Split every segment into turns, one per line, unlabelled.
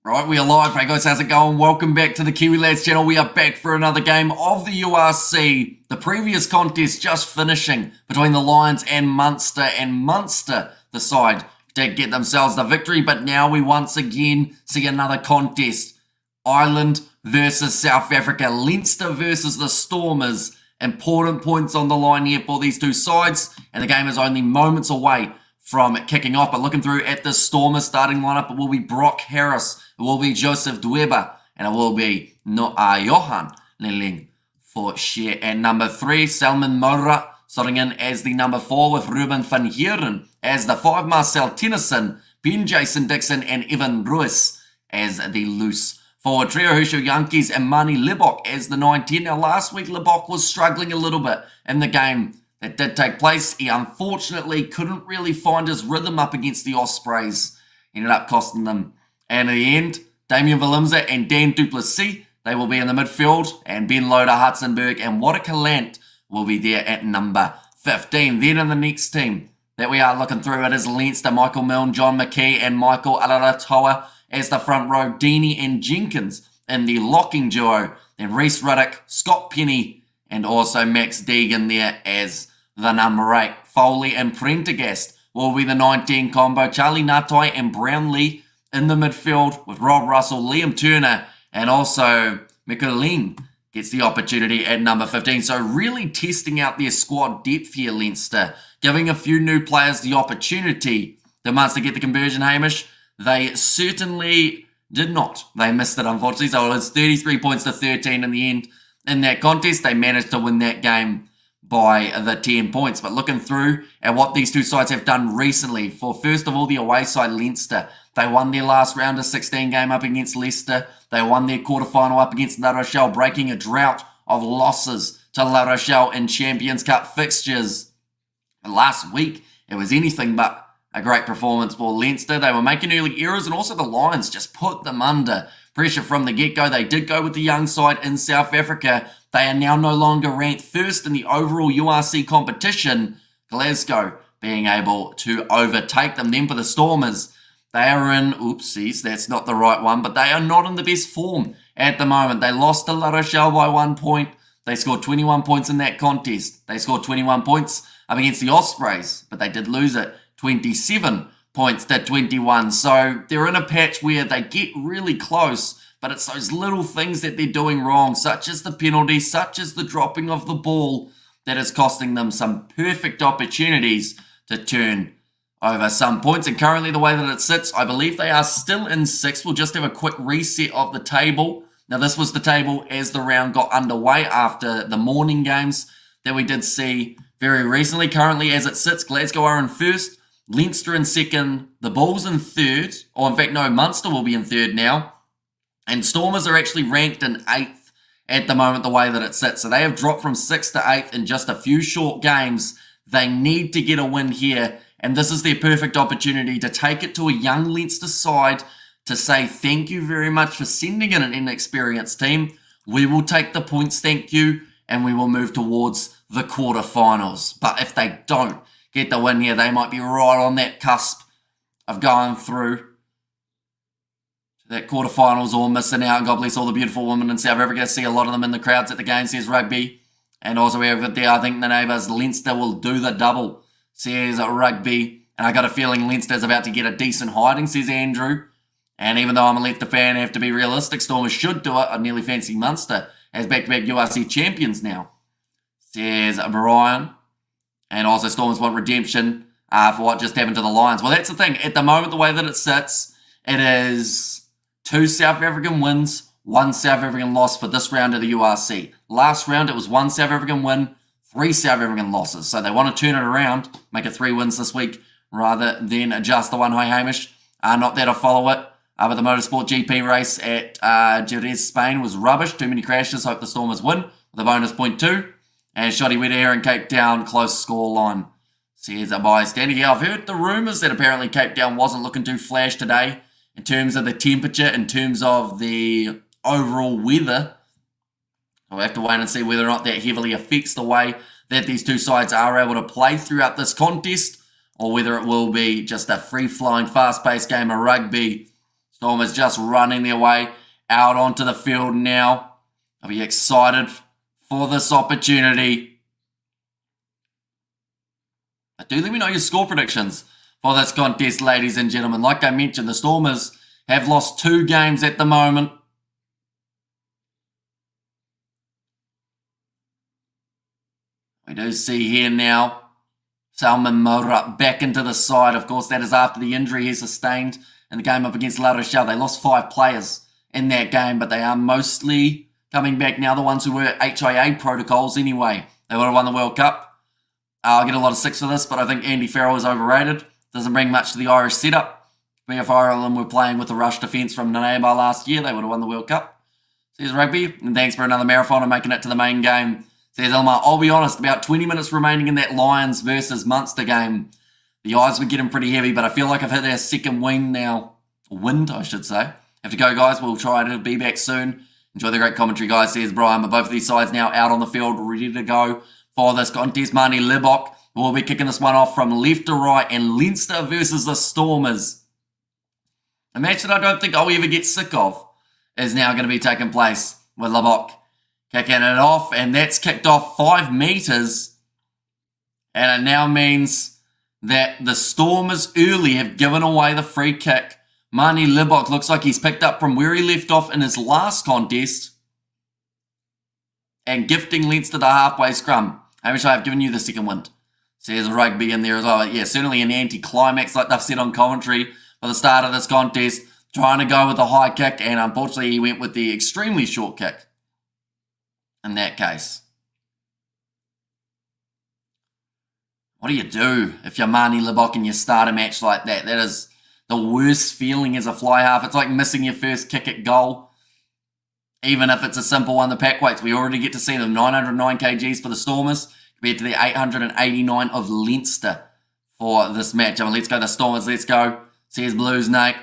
Right, we are live. Hey guys, how's it going? Welcome back to the Kiwi Lads channel. We are back for another game of the URC. The previous contest just finishing between the Lions and Munster, the side did get themselves the victory, but now we once again see another contest. Ireland versus South Africa, Leinster versus the Stormers. Important points on the line here for these two sides, and the game is only moments away from kicking off. But looking through at the Stormers starting lineup, it will be Brock Harris, it will be Joseph Dweba, and it will be Johan Lelling for share. And number 3, Salman Moura, starting in as the number 4 with Ruben van Heeren as the 5, Marcel Tennyson, Ben Jason Dixon, and Evan Ruiz as the loose forward trio. Herschel Yankees and Mani Lebok as the 9-10. Now last week Lebok was struggling a little bit in the game that did take place. He unfortunately couldn't really find his rhythm up against the Ospreys. Ended up costing them. And in the end, Damien Willemse and Dan Duplessis, they will be in the midfield. And Ben Loader, Hudson-Berg, and Warwick Lant will be there at number 15. Then in the next team that we are looking through, it is Leinster, Michael Milne, John McKee, and Michael Alaratoa as the front row. Deeney and Jenkins in the locking duo. Then Reese Riddick, Scott Penny, and also Max Deegan there as the number 8. Foley and Prendergast will be the 19 combo. Charlie Natai and Brownlee in the midfield with Rob Russell, Liam Turner, and also Mikuline gets the opportunity at number 15. So really testing out their squad depth here, Leinster, giving a few new players the opportunity. Did Munster get the conversion, Hamish? They certainly did not. They missed it, unfortunately. So it was 33 points to 13 in the end. In that contest, they managed to win that game by the 10 points. But looking through at what these two sides have done recently, for first of all, the away side, Leinster, they won their last round of 16 game up against Leicester. They won their quarterfinal up against La Rochelle, breaking a drought of losses to La Rochelle in Champions Cup fixtures. And last week, it was anything but a great performance for Leinster. They were making early errors, and also the Lions just put them under pressure from the get-go. They did go with the young side in South Africa. They are now no longer ranked first in the overall URC competition. Glasgow being able to overtake them. Then for the Stormers, they are in, oopsies, that's not the right one, but they are not in the best form at the moment. They lost to La Rochelle by 1 point. They scored 21 points in that contest. They scored 21 points up against the Ospreys, but they did lose it 27 points to 21. So they're in a patch where they get really close, but it's those little things that they're doing wrong, such as the penalty, such as the dropping of the ball, that is costing them some perfect opportunities to turn over some points. And currently the way that it sits, I believe they are still in 6th. We'll just have a quick reset of the table. Now this was the table as the round got underway after the morning games that we did see very recently. Currently as it sits, Glasgow are in 1st, Leinster in 2nd, the Bulls in 3rd, or in fact no, Munster will be in 3rd now. And Stormers are actually ranked in 8th at the moment the way that it sits. So they have dropped from 6th to 8th in just a few short games. They need to get a win here, and this is their perfect opportunity to take it to a young Leinster side to say thank you very much for sending in an inexperienced team. We will take the points, thank you, and we will move towards the quarterfinals. But if they don't get the win here, they might be right on that cusp of going through to that quarterfinals or missing out. And God bless all the beautiful women in South Africa. See a lot of them in the crowds at the game, says Rugby. And also we have it there, I think the neighbours, Leinster will do the double, says Rugby. And I got a feeling Leinster's about to get a decent hiding, says Andrew. And even though I'm a Leinster fan, I have to be realistic. Stormers should do it. I nearly fancy Munster as back-to-back URC champions now, says Brian. And also Stormers want redemption for what just happened to the Lions. Well, that's the thing. At the moment, the way that it sits, it is 2 South African wins, 1 South African loss for this round of the URC. Last round, it was 1 South African win, 3 South African losses. So they want to turn it around, make it 3 wins this week rather than just the one. Hi, Hamish. Not that I follow it. But the Motorsport GP race at Jerez, Spain was rubbish. Too many crashes. Hope the Stormers win with a bonus point 2. And shoddy weather here in Cape Town, close score line, says a bystander. Yeah, I've heard the rumours that apparently Cape Town wasn't looking too flash today in terms of the temperature, in terms of the overall weather. We'll have to wait and see whether or not that heavily affects the way that these two sides are able to play throughout this contest, or whether it will be just a free-flowing, fast-paced game of rugby Stormers just running their way out onto the field now. I'll be excited for this opportunity. But do let me know your score predictions for this contest, ladies and gentlemen. Like I mentioned, the Stormers have lost 2 games at the moment. We do see here now Salman Moura back into the side. Of course, that is after the injury he sustained in the game up against La Rochelle. They lost 5 players in that game, but they are mostly coming back now, the ones who were HIA protocols anyway. They would have won the World Cup. I'll get a lot of 6 for this, but I think Andy Farrell is overrated. Doesn't bring much to the Irish setup. If Ireland were playing with the rush defence from Naneba last year, they would have won the World Cup. Says Rugby, and thanks for another marathon and making it to the main game. Says Elmar, I'll be honest, about 20 minutes remaining in that Lions versus Munster game. The eyes were getting pretty heavy, but I feel like I've hit our second wind now. Wind, I should say. Have to go, guys. We'll try to be back soon. Enjoy the great commentary, guys, says Brian. But both of these sides now out on the field, ready to go for this contest. Marnie Libok will be kicking this one off from left to right, and Leinster versus the Stormers. A match that I don't think I'll ever get sick of is now going to be taking place with Libok kicking it off, and that's kicked off 5 metres. And it now means that the Stormers early have given away the free kick. Marnie Libok looks like he's picked up from where he left off in his last contest and gifting Leinster the halfway scrum. I wish I have given you the second wind. Says Rugby in there as well. Yeah, certainly an anti-climax like they've said on commentary for the start of this contest. Trying to go with the high kick, and unfortunately he went with the extremely short kick in that case. What do you do if you're Marnie Libok and you start a match like that? That is the worst feeling as a fly half. It's like missing your first kick at goal. Even if it's a simple one, the pack weights, we already get to see them 909 kgs for the Stormers compared to the 889 of Leinster for this match. I mean, let's go the Stormers, let's go. Says Blues, Nate.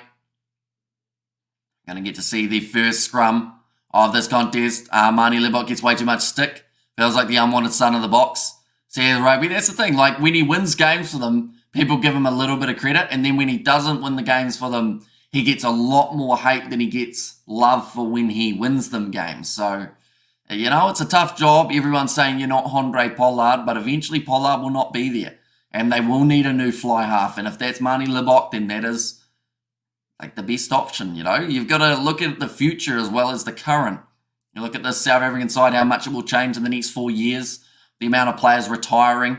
Going to get to see the first scrum of this contest. Marnie Libok gets way too much stick. Feels like the unwanted son of the box. Says Rugby, that's the thing. Like, when he wins games for them, people give him a little bit of credit. And then when he doesn't win the games for them, he gets a lot more hate than he gets love for when he wins them games. So, you know, it's a tough job. Everyone's saying you're not Andre Pollard, but eventually Pollard will not be there. And they will need a new fly half. And if that's Marnie Libok, then that is like the best option, you know. You've got to look at the future as well as the current. You look at the South African side, how much it will change in the next 4 years. The amount of players retiring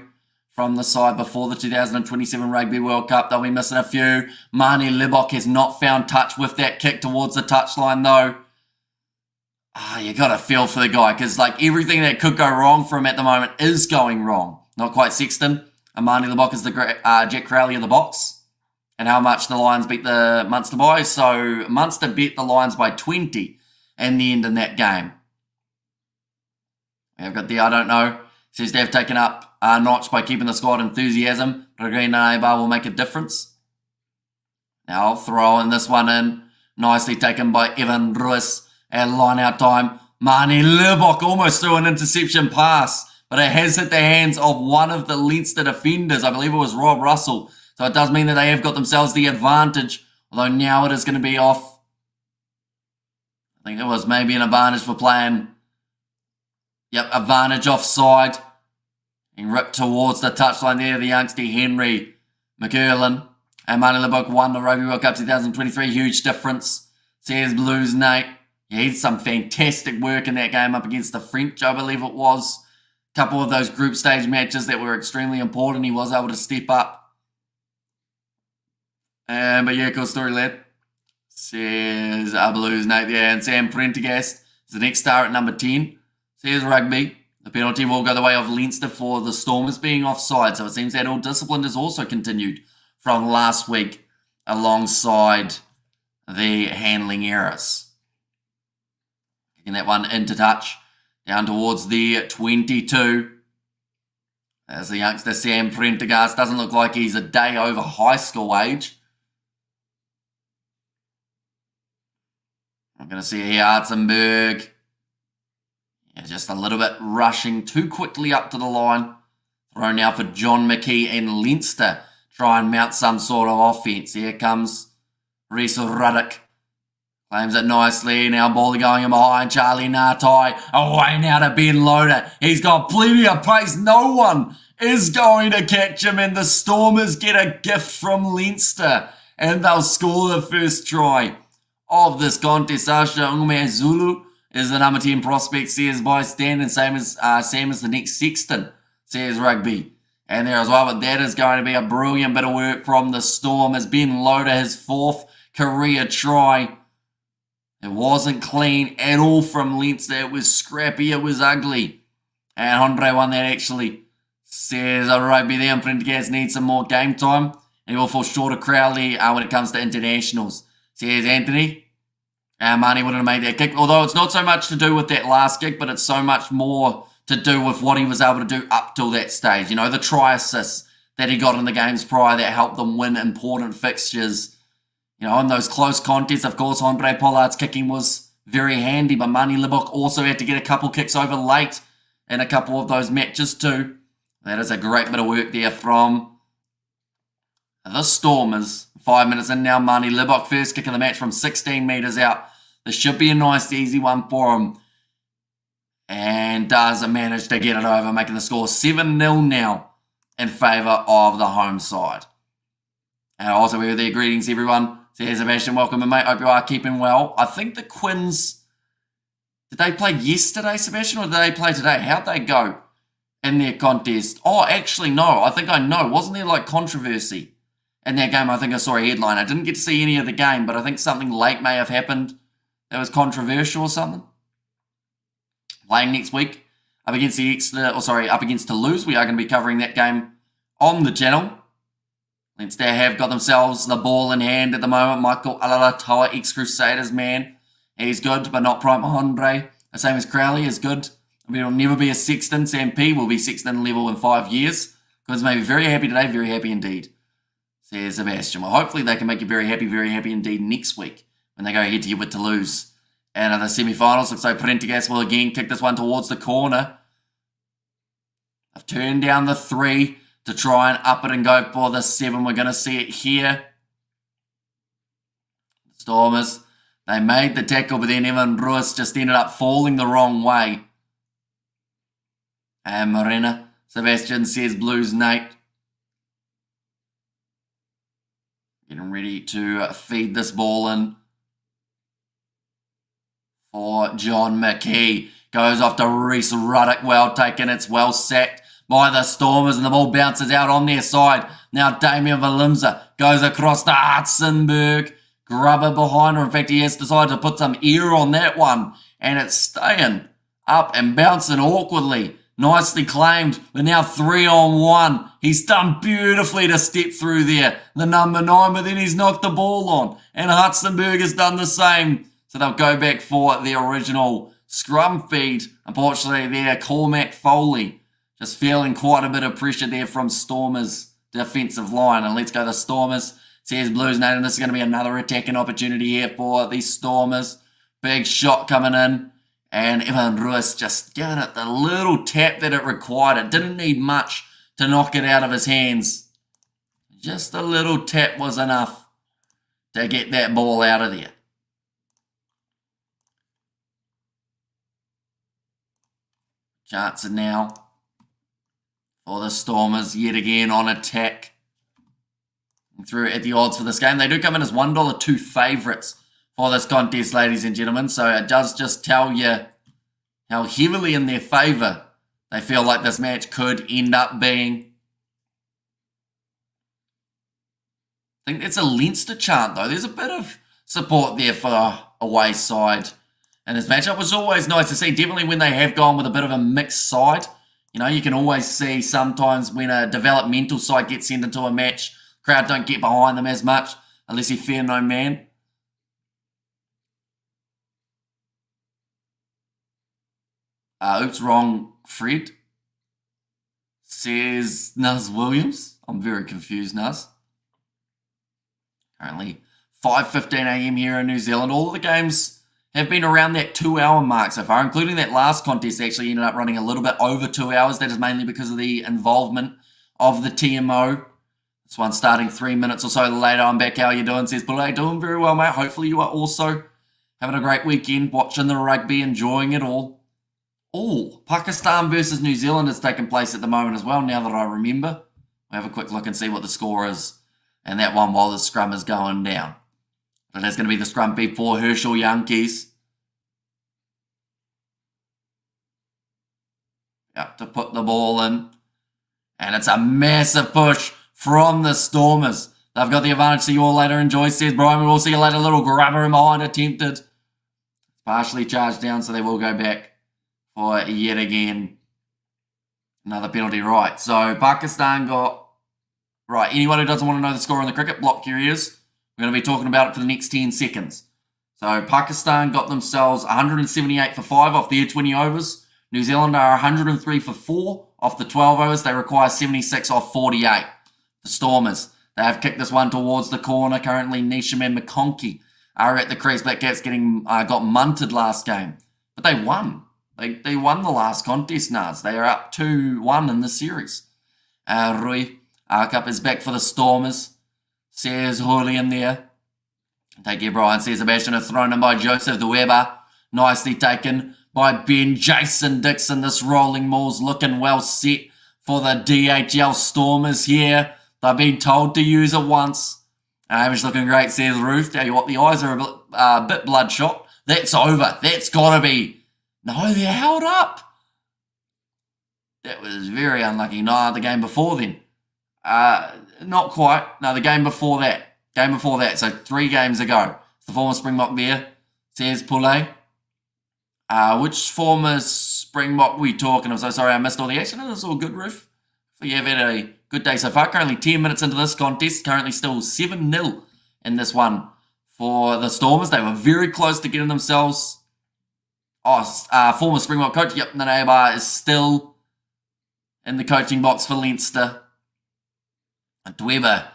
from the side before the 2027 Rugby World Cup. They'll be missing a few. Marnie Libok has not found touch with that kick towards the touchline though. You got to feel for the guy because like everything that could go wrong for him at the moment is going wrong. Not quite Sexton. And Marnie Libok is the Jack Crowley of the box. And how much the Lions beat the Munster by. So Munster beat the Lions by 20 in the end in that game. We've got the I don't know. Says they've taken up a notch by keeping the squad enthusiasm. But again, Naneba will make a difference. Now throwing this one in. Nicely taken by Evan Ruiz at line out time. Marnie Libok almost threw an interception pass. But it has hit the hands of one of the Leinster defenders. I believe it was Rob Russell. So it does mean that they have got themselves the advantage, although now it is going to be off. I think it was maybe an advantage for playing. Yep, advantage offside. And ripped towards the touchline there, the youngster Henry McErlin. And Marnie Libok won the Rugby World Cup 2023, huge difference. Says Blues, Nate. Yeah, he did some fantastic work in that game up against the French, I believe it was. A couple of those group stage matches that were extremely important. He was able to step up. But yeah, cool story, lad. Says Blues, Nate there. And Sam Prendergast is the next star at number 10. Says Rugby. The penalty will go the way of Leinster for the Stormers being offside. So it seems that all discipline has also continued from last week alongside the handling errors. Kicking that one into touch. Down towards the 22. As the youngster Sam Prendergast doesn't look like he's a day over high school age. I'm going to see here Hartzenberg. Yeah, just a little bit rushing too quickly up to the line. Throw now for John McKee and Leinster. Try and mount some sort of offence. Here comes Reese Ruddock Claims it nicely. Now Bally going in behind. Charlie Ngatai away now to Ben Loader. He's got plenty of pace. No one is going to catch him. And the Stormers get a gift from Leinster. And they'll score the first try of this contest. Sasha Ngume Zulu is the number 10 prospect. Says by standing. Same as the next Sexton. Says Rugby. And there as well. But that is going to be a brilliant bit of work from the Stormers. Ben Loader, his 4th career try. It wasn't clean at all from Leinster. It was scrappy. It was ugly. And Andre won that actually. Says Rugby there. Printcast needs some more game time. And he will fall short of Crowley when it comes to internationals. Says Anthony. And Marnie wouldn't have made that kick. Although it's not so much to do with that last kick, but it's so much more to do with what he was able to do up till that stage. You know, the try assists that he got in the games prior that helped them win important fixtures. You know, in those close contests, of course, Andre Pollard's kicking was very handy, but Mani Libok also had to get a couple kicks over late in a couple of those matches too. That is a great bit of work there from the Stormers. 5 minutes in now, Mani Libok, first kick of the match from 16 metres out. This should be a nice, easy one for him. And does manage to get it over, making the score 7-0 now in favour of the home side. And also, we have their greetings, everyone. Says Sebastian, welcome in, mate. Hope you are keeping well. I think the Quins, did they play yesterday, Sebastian, or did they play today? How'd they go in their contest? Oh, actually, no. I think I know. Wasn't there like controversy in that game? I think I saw a headline. I didn't get to see any of the game, but I think something late may have happened that was controversial or something. Playing next week up against up against Toulouse. We are going to be covering that game on the channel. Leinster have got themselves the ball in hand at the moment. Michael Alalatoa, ex-Crusaders man. He's good, but not Prime Andre. The same as Crowley is good. He'll never be a Sexton. Sam P will be Sexton level in 5 years. Because maybe very happy today, very happy indeed. Says Sebastian. Well, hopefully they can make you very happy indeed next week when they go head-to-head with Toulouse. And the semi-finals, looks like Prendergast will again kick this one towards the corner. I've turned down the 3 to try and up it and go for the 7. We're going to see it here. Stormers, they made the tackle, but then Evan Ruiz just ended up falling the wrong way. And Morena, Sebastian says Blues Nate. Getting ready to feed this ball in for John McKee. Goes off to Reese Ruddock. Well taken. It's well sacked by the Stormers, and the ball bounces out on their side. Now Damien Valimza goes across to Hartzenberg. Grubber behind her. In fact, he has decided to put some air on that one. And it's staying up and bouncing awkwardly. Nicely claimed, but now 3-on-1. He's done beautifully to step through there. The number 9, but then he's knocked the ball on. And Hartzenberg has done the same. So they'll go back for the original scrum feed. Unfortunately, there, Cormac Foley just feeling quite a bit of pressure there from Stormers' defensive line. And let's go the Stormers. Says Blues Nate, and this is going to be another attacking opportunity here for the Stormers. Big shot coming in. And Evan Ruiz just giving it the little tap that it required. It didn't need much to knock it out of his hands. Just a little tap was enough to get that ball out of there. Chances now for the Stormers yet again on attack. Through at the odds for this game. They do come in as $1.02 favourites for this contest, ladies and gentlemen. So it does just tell you how heavily in their favour they feel like this match could end up being. I think that's a Leinster chant, though. There's a bit of support there for away side. And this matchup was always nice to see. Definitely when they have gone with a bit of a mixed side. You know, you can always see sometimes when a developmental side gets sent into a match, crowd don't get behind them as much, unless you fear no man. Oops, wrong, Fred. Says Nuz Williams. I'm very confused, Nuz. Currently 5:15 a.m. here in New Zealand. All of the games have been around that 2-hour mark so far, including that last contest actually ended up running a little bit over 2 hours. That is mainly because of the involvement of the TMO. This one's starting 3 minutes or so later. I'm back. How are you doing? Says Bullet. Doing very well, mate. Hopefully you are also having a great weekend, watching the rugby, enjoying it all. Oh, Pakistan versus New Zealand is taking place at the moment as well, now that I remember. We'll have a quick look and see what the score is. And that one while the scrum is going down. But that's going to be the scrum before Herschel Yankees. Yep, to put the ball in. And it's a massive push from the Stormers. They've got the advantage. See you all later. Enjoy, says Brian. We'll see you later. Little grubber in behind attempted. Partially charged down, so they will go back for yet again another penalty. Right, so Pakistan got... Right, anyone who doesn't want to know the score in the cricket, block your ears. We're going to be talking about it for the next 10 seconds. So Pakistan got themselves 178 for 5 off their 20 overs. New Zealand are 103 for 4 off the 12 overs. They require 76 off 48. The Stormers, they have kicked this one towards the corner. Currently, Nisham and McConkey are at the crease. Black Caps got munted last game. But they won. They won the last contest, Nars. They are up 2-1 in the series. Rui Arkup is back for the Stormers. Says Julian there. Take care, Brian. Says Sebastian is thrown in by Joseph the Weber. Nicely taken by Ben Jason Dixon. This rolling maul's looking well set for the DHL Stormers here. They've been told to use it once. It's looking great, says Ruth. Tell you what, the eyes are a bit bloodshot. That's over. That's got to be. No, they're held up. That was very unlucky. No, the game before then. Not quite. No, the game before that. So 3 games ago. The former Springbok there, says Poulet. Which former Springbok were we talking? I'm so sorry I missed all the action. It was all good, Ruth. You've had a good day so far. Currently 10 minutes into this contest. Currently still 7-0 in this one for the Stormers. They were very close to getting themselves... former Springbok coach, yep, Naneba is still in the coaching box for Leinster. And Dweber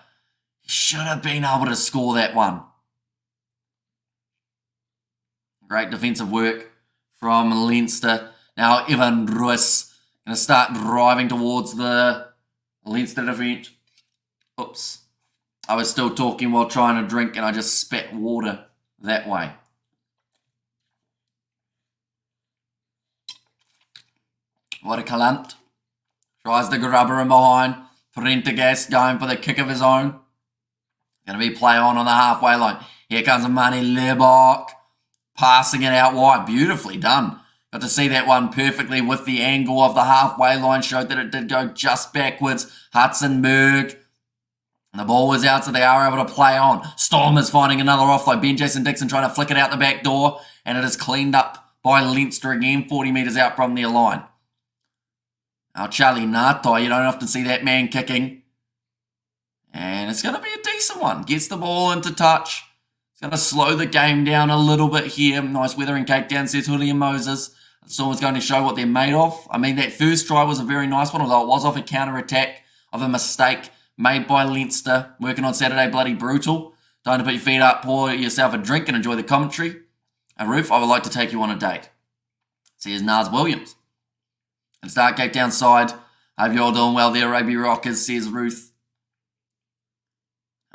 should have been able to score that one. Great defensive work from Leinster. Now Evan Ruiz going to start driving towards the Leinster defence. Oops. I was still talking while trying to drink and I just spat water that way. What a Kalant. Tries to grab her in behind. Prendergast going for the kick of his own. Going to be play on the halfway line. Here comes Mani Lebok. Passing it out wide. Beautifully done. Got to see that one perfectly with the angle of the halfway line. Showed that it did go just backwards. Hudson-Berg. And the ball was out, so they are able to play on. Stormers finding another offload. Ben Jason Dixon trying to flick it out the back door. And it is cleaned up by Leinster again. 40 metres out from their line. Now Charlie Natai, you don't often see that man kicking. And it's going to be a decent one. Gets the ball into touch. It's going to slow the game down a little bit here. Nice weather in Cape Town, says Julian Moses. The Stormers going to show what they're made of. I mean, that first try was a very nice one, although it was off a counter-attack of a mistake made by Leinster. Working on Saturday, bloody brutal. Time to put your feet up, pour yourself a drink and enjoy the commentary. And Ruth, I would like to take you on a date. Says Nars Williams. And start Cape Town side. Hope you're all doing well there, Rugby Rockers, says Ruth.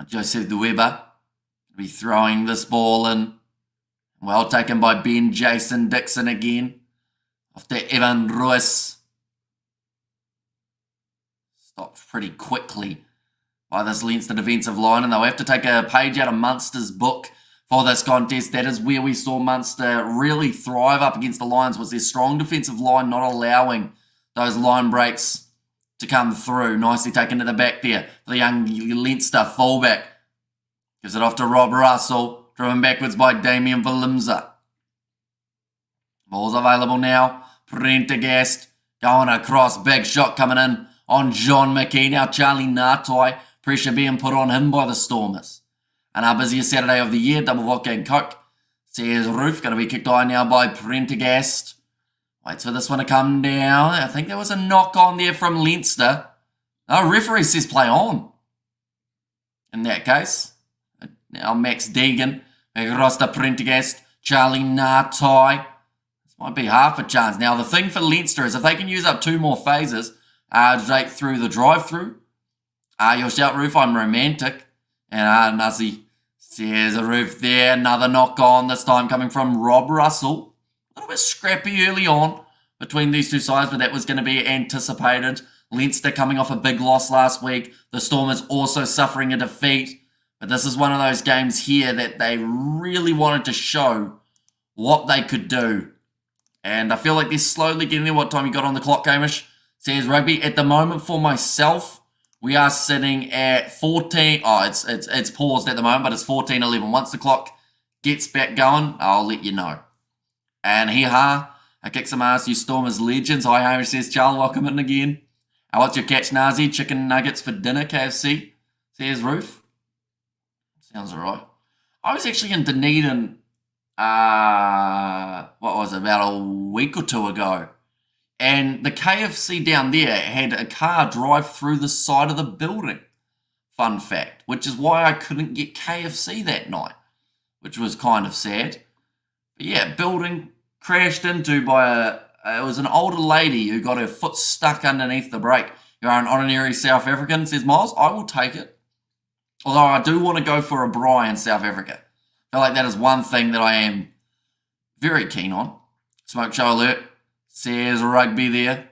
Joseph the Weber will be throwing this ball in. Well taken by Ben Jason Dixon again. Off to Evan Ruiz. Stopped pretty quickly by this Leinster defensive line. And they'll have to take a page out of Munster's book for this contest. That is where we saw Munster really thrive up against the Lions, was their strong defensive line not allowing those line breaks to come through. Nicely taken to the back there for the young Leinster fullback. Gives it off to Rob Russell, driven backwards by Damien Valimza. Ball's available now. Prendergast going across, big shot coming in on John McKee. Now Charlie Natai, pressure being put on him by the Stormers. And our busiest Saturday of the year, double vodka and coke. Says Roof, going to be kicked high now by Prendergast. Waits for this one to come down. I think there was a knock on there from Leinster. No, referee says play on. In that case. Now Max Deegan. Across to Prendergast. Charlie Natai. This might be half a chance. Now the thing for Leinster is if they can use up 2 more phases straight through the drive-through. Your shout, Roof, I'm romantic. And Nazi There's a roof there. Another knock on, this time coming from Rob Russell. A little bit scrappy early on between these two sides, but that was going to be anticipated. Leinster coming off a big loss last week. The Stormers also suffering a defeat. But this is one of those games here that they really wanted to show what they could do. And I feel like they're slowly getting there. What time you got on the clock, Hamish? Says Rugby. At the moment, for myself, we are sitting at 14. Oh, it's paused at the moment, but it's 14:11. Once the clock gets back going, I'll let you know. And hee-ha, I kick some ass, you Stormers legends. Hi, Hamish, says Charles. Welcome in again. What's your catch, Nazi? Chicken nuggets for dinner, KFC? Says Roof. Sounds alright. I was actually in Dunedin, what was it, about a week or two ago. And the KFC down there had a car drive through the side of the building. Fun fact. Which is why I couldn't get KFC that night. Which was kind of sad. But yeah, building crashed into by it was an older lady who got her foot stuck underneath the brake. You're an honorary South African, says Miles. I will take it. Although I do want to go for a braai in South Africa. I feel like that is one thing that I am very keen on. Smoke show alert. Says Rugby there.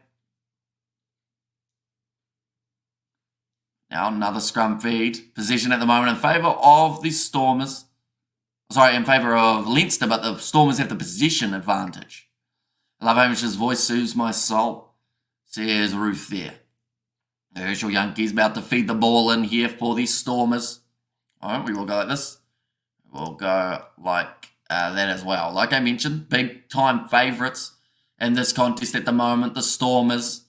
Now another scrum feed. Possession at the moment in favour of the Stormers. Sorry, in favour of Leinster, but the Stormers have the possession advantage. I love Hamish's voice, soothes my soul. Says Ruth there. Herschel Yankee's about to feed the ball in here for these Stormers. Alright, we will go like this. We'll go like that as well. Like I mentioned, big time favourites in this contest at the moment, the Stormers.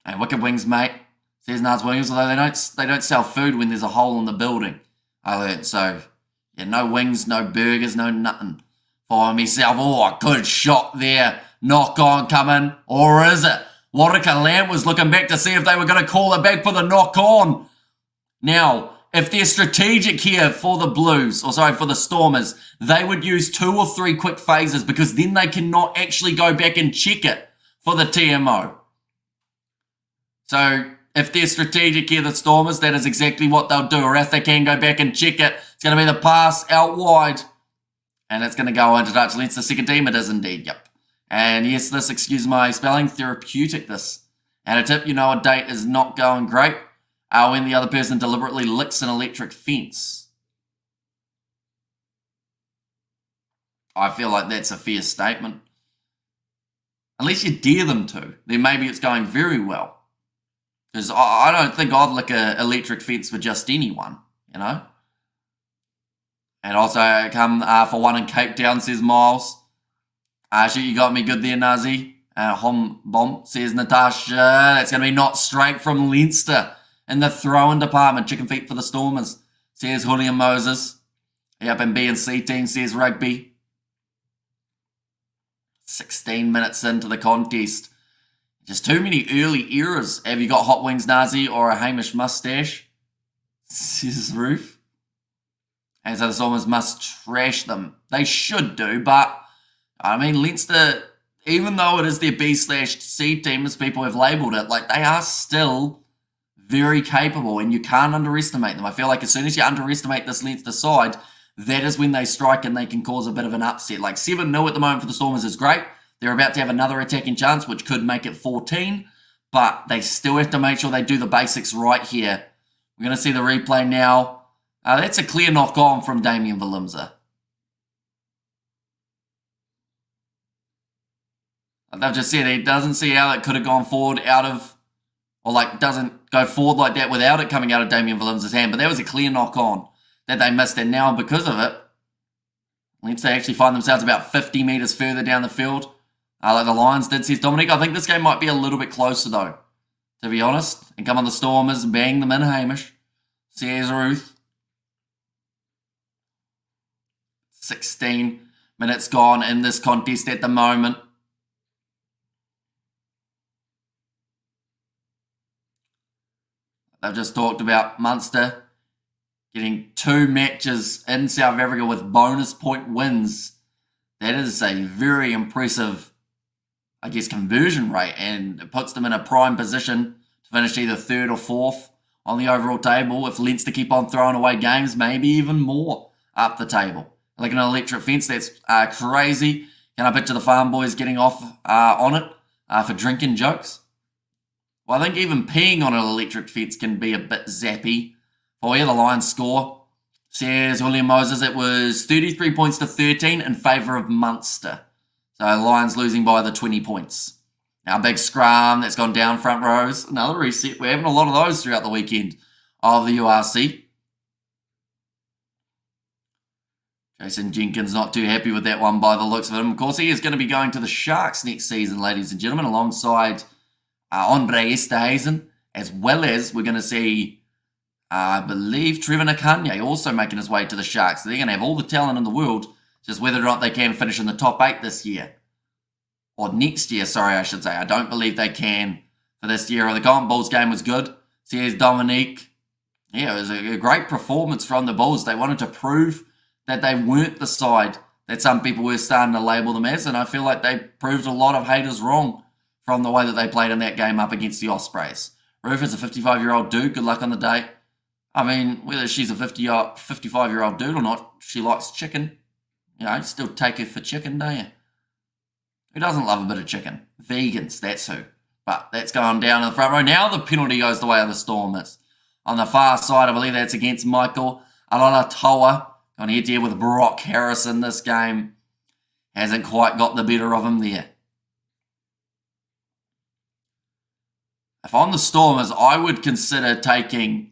And Wicked Wings, mate. Says Nars Williams, although they don't sell food when there's a hole in the building. I learned, so yeah, no wings, no burgers, no nothing. For myself, oh, a good shot there. Knock on coming, or is it? Warwick Lamb was looking back to see if they were going to call it back for the knock on. Now, if they're strategic here for the Blues, or sorry, for the Stormers, they would use 2 or 3 quick phases because then they cannot actually go back and check it for the TMO. So, if they're strategic here, the Stormers, that is exactly what they'll do. Or if they can go back and check it, it's going to be the pass out wide. And it's going to go into Dutch Leinster second team. It is indeed, yep. And yes, this, excuse my spelling, therapeutic this. And a tip, you know a date is not going great when the other person deliberately licks an electric fence. I feel like that's a fair statement. Unless you dare them to, then maybe it's going very well. Because I don't think I'd lick an electric fence for just anyone, you know. And also come for one in Cape Town, says Miles. Shoot, you got me good there, Nazi. Hom Bomb, says Natasha. That's going to be not straight from Leinster in the throwing department. Chicken feet for the Stormers, says Julian Moses. Yep, and B and C team, says Rugby. 16 minutes into the contest. Just too many early errors. Have you got hot wings, Nazi, or a Hamish mustache? Says Roof. And so the Stormers must trash them. They should do, but I mean, Leinster, even though it is their B/C team, as people have labelled it, like they are still very capable, and you can't underestimate them. I feel like as soon as you underestimate this Leinster side, that is when they strike and they can cause a bit of an upset. Like 7-0 at the moment for the Stormers is great. They're about to have another attacking chance, which could make it 14, but they still have to make sure they do the basics right here. We're going to see the replay now. That's a clear knock-on from Damien Valimza. They've just said he doesn't see how it could have gone forward out of, or like doesn't go forward like that without it coming out of Damien Valimza's hand. But that was a clear knock-on that they missed. And now because of it, Leinster actually find themselves about 50 metres further down the field. Like the Lions did, says Dominic. I think this game might be a little bit closer though, to be honest. And come on the Stormers and bang them in, Hamish. Says Ruth. 16 minutes gone in this contest at the moment. They've just talked about Munster getting 2 matches in South Africa with bonus point wins. That is a very impressive, I guess, conversion rate, and it puts them in a prime position to finish either 3rd or 4th on the overall table. If Leinster keep on throwing away games, maybe even more. up the table. Like an electric fence, that's crazy. Can I picture the farm boys getting off on it for drinking jokes? Well, I think even peeing on an electric fence can be a bit zappy. For you, the Lions score. Says William Moses, it was 33 points to 13 in favour of Munster. So Lions losing by the 20 points. Now big scrum that's gone down front rows. Another reset. We're having a lot of those throughout the weekend of the URC. Jason Jenkins not too happy with that one by the looks of him. Of course, he is going to be going to the Sharks next season, ladies and gentlemen, alongside Andre Esterhazen, as well as we're going to see, I believe, Trevor Nakanye also making his way to the Sharks. So they're going to have all the talent in the world, just whether or not they can finish in the top 8 this year. Or next year, sorry, I should say. I don't believe they can for this year. The Golden Bulls game was good. So here's Dominique. Yeah, it was a great performance from the Bulls. They wanted to prove that they weren't the side that some people were starting to label them as, and I feel like they proved a lot of haters wrong from the way that they played in that game up against the Ospreys. Ruth is a 55-year-old dude. Good luck on the day. I mean, whether she's a 55-year-old dude or not, she likes chicken. You know, still take her for chicken, don't you? Who doesn't love a bit of chicken? Vegans, that's who. But that's going down in the front row. Now the penalty goes the way of the Stormers. On the far side, I believe that's against Michael Alolatoa. On head-to-head with Brock Harrison. This game hasn't quite got the better of him there. If I'm the Stormers, I would consider taking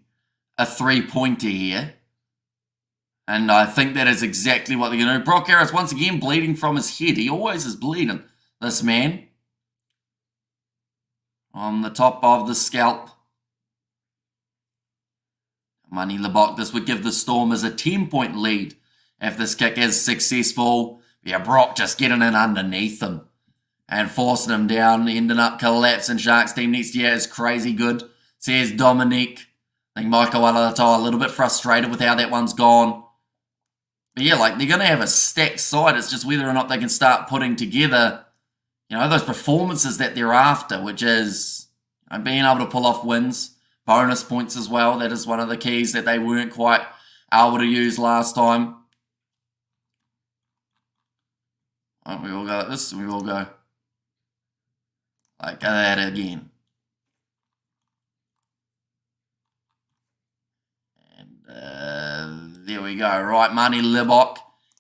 a 3-pointer here. And I think that is exactly what they're going to do. Brock Harris, once again, bleeding from his head. He always is bleeding, this man. On the top of the scalp. Money Lebok, this would give the Stormers a 10-point lead if this kick is successful. Yeah, Brock just getting in underneath him and forcing him down, ending up collapsing. Sharks team next year is crazy good, says Dominique. I think Michael Alolatoa a little bit frustrated with how that one's gone. But yeah, like they're going to have a stacked side. It's just whether or not they can start putting together, you know, those performances that they're after, which is being able to pull off wins. Bonus points as well. That is one of the keys that they weren't quite able to use last time. We all go like this, and we all go like that again. And there we go. Right, Marnie Libok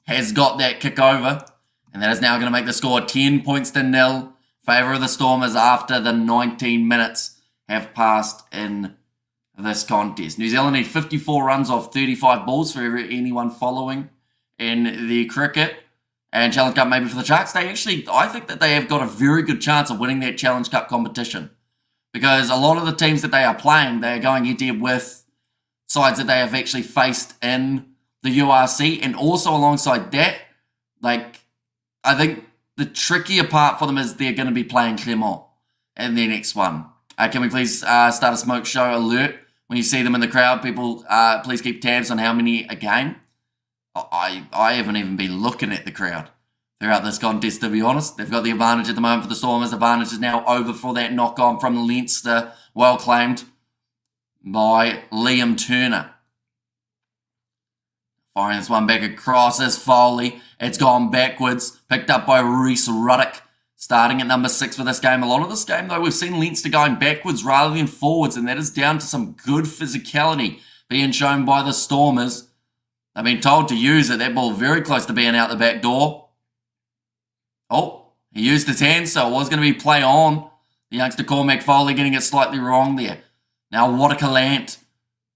has got that kick over. And that is now going to make the score 10 points to 0. Favour of the Stormers after the 19 minutes have passed in this contest. New Zealand need 54 runs off 35 balls for anyone following in the cricket. And Challenge Cup maybe for the Sharks. I think that they have got a very good chance of winning that Challenge Cup competition. Because a lot of the teams that they are playing, they are going head-to-head with sides that they have actually faced in the URC. And also alongside that, like, I think the trickier part for them is they're going to be playing Clermont in their next one. Can we please start a smoke show alert? When you see them in the crowd, people, please keep tabs on how many a game. I haven't even been looking at the crowd throughout this contest, to be honest. They've got the advantage at the moment for the Stormers. The advantage is now over for that knock-on from Leinster. Well claimed by Liam Turner. Firing this one back across is Foley. It's gone backwards. Picked up by Reece Ruddock. Starting at number 6 for this game. A lot of this game, though, we've seen Leinster going backwards rather than forwards, and that is down to some good physicality being shown by the Stormers. They've been told to use it. That ball very close to being out the back door. Oh, he used his hands, so it was going to be play on. The youngster Cormac Foley getting it slightly wrong there. Now Watercalant.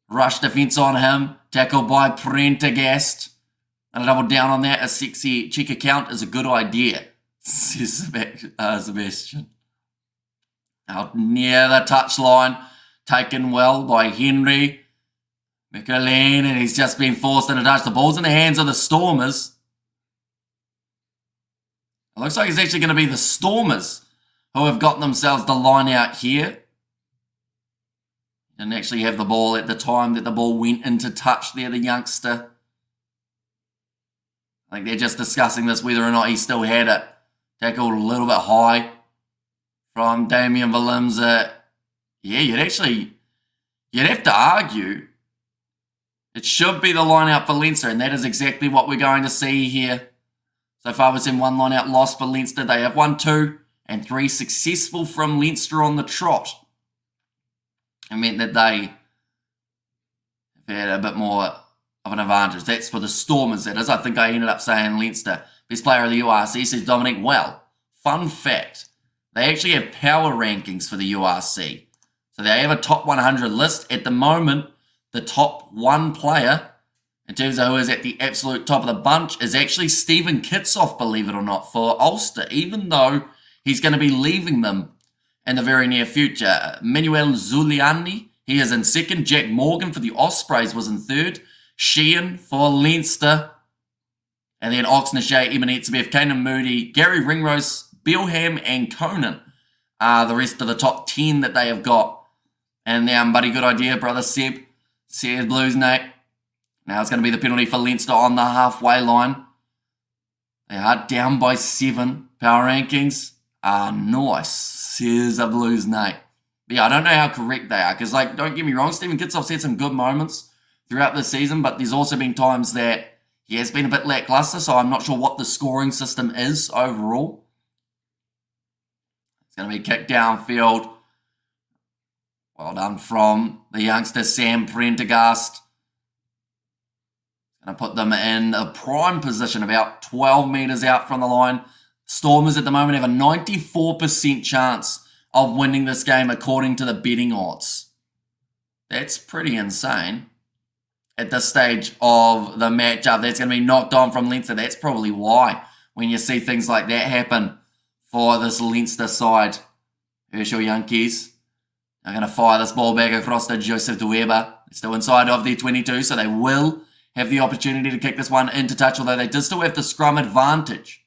Rush defence on him. Tackled by Prendergast. And a double down on that. A sexy check account is a good idea, says Sebastian. Out near the touchline. Taken well by Henry. McAleen, and he's just been forced into touch. The ball's in the hands of the Stormers. It looks like it's actually going to be the Stormers who have got themselves the line out here. Didn't actually have the ball at the time that the ball went into touch there, the youngster. I think they're just discussing this, whether or not he still had it. Tackled a little bit high from Damien Valimza. Yeah, you'd have to argue It should be the line out for Leinster, and that is exactly what we're going to see here. So far, we've seen one line out loss for Leinster. They have 1, 2, and 3 successful from Leinster on the trot. It meant that they have had a bit more of an advantage. That's for the Stormers, that is. I think I ended up saying Leinster. Best player of the URC, says Dominic. Well, fun fact, they actually have power rankings for the URC. So they have a top 100 list. At the moment, the top 1 player, in terms of who is at the absolute top of the bunch, is actually Stephen Kitsoff, believe it or not, for Ulster, even though he's going to be leaving them in the very near future. Manuel Zuliani, he is in second. Jack Morgan for the Ospreys was in third. Sheehan for Leinster. And then Oxnashea, Emanetsebev, Kanan Moody, Gary Ringrose, Bilham, and Conan are the rest of the top 10 that they have got. And now, buddy, good idea, brother Seb. Says Blues, Nate. Now it's going to be the penalty for Leinster on the halfway line. They are down by 7. Power rankings are nice, says the Blues, Nate. But yeah, I don't know how correct they are, because, like, don't get me wrong, Stephen Kitsoff's had some good moments throughout the season, but there's also been times that he has been a bit lackluster, so I'm not sure what the scoring system is overall. It's going to be kicked downfield. Well done from the youngster Sam Prendergast. Going to put them in a prime position, about 12 metres out from the line. Stormers at the moment have a 94% chance of winning this game according to the betting odds. That's pretty insane. At this stage of the matchup, that's going to be knocked on from Leinster. That's probably why when you see things like that happen for this Leinster side. Herschel Yankees are going to fire this ball back across to Joseph Dueba. Still inside of their 22, so they will have the opportunity to kick this one into touch, although they did still have the scrum advantage.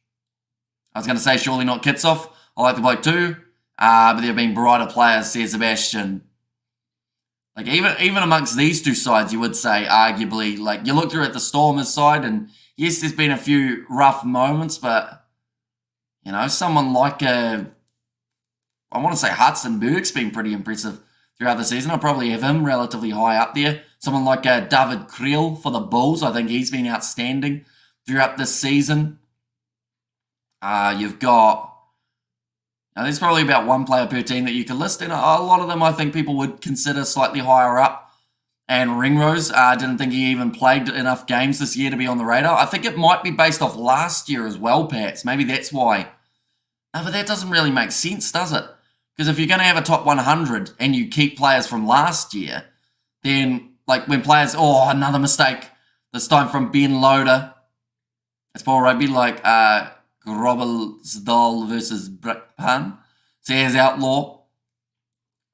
I was going to say surely not Kitsoff. I like the bloke too, but there have been brighter players, says Sebastian. Like, even amongst these two sides, you would say, arguably, like, you look through at the Stormers side, and yes, there's been a few rough moments, but, you know, someone like I want to say Hudson Berg's been pretty impressive throughout the season. I'll probably have him relatively high up there. Someone like David Creel for the Bulls, I think he's been outstanding throughout this season. You've got... Now, there's probably about 1 player per team that you could list, and a lot of them I think people would consider slightly higher up. And Ringrose, didn't think he even played enough games this year to be on the radar. I think it might be based off last year as well, perhaps. Maybe that's why. No, but that doesn't really make sense, does it? Because if you're going to have a top 100 and you keep players from last year, then, like, when players... Oh, another mistake. This time from Ben Loader. It's Paul Rugby, like... Grobelsdal versus Brickpan. Says Outlaw.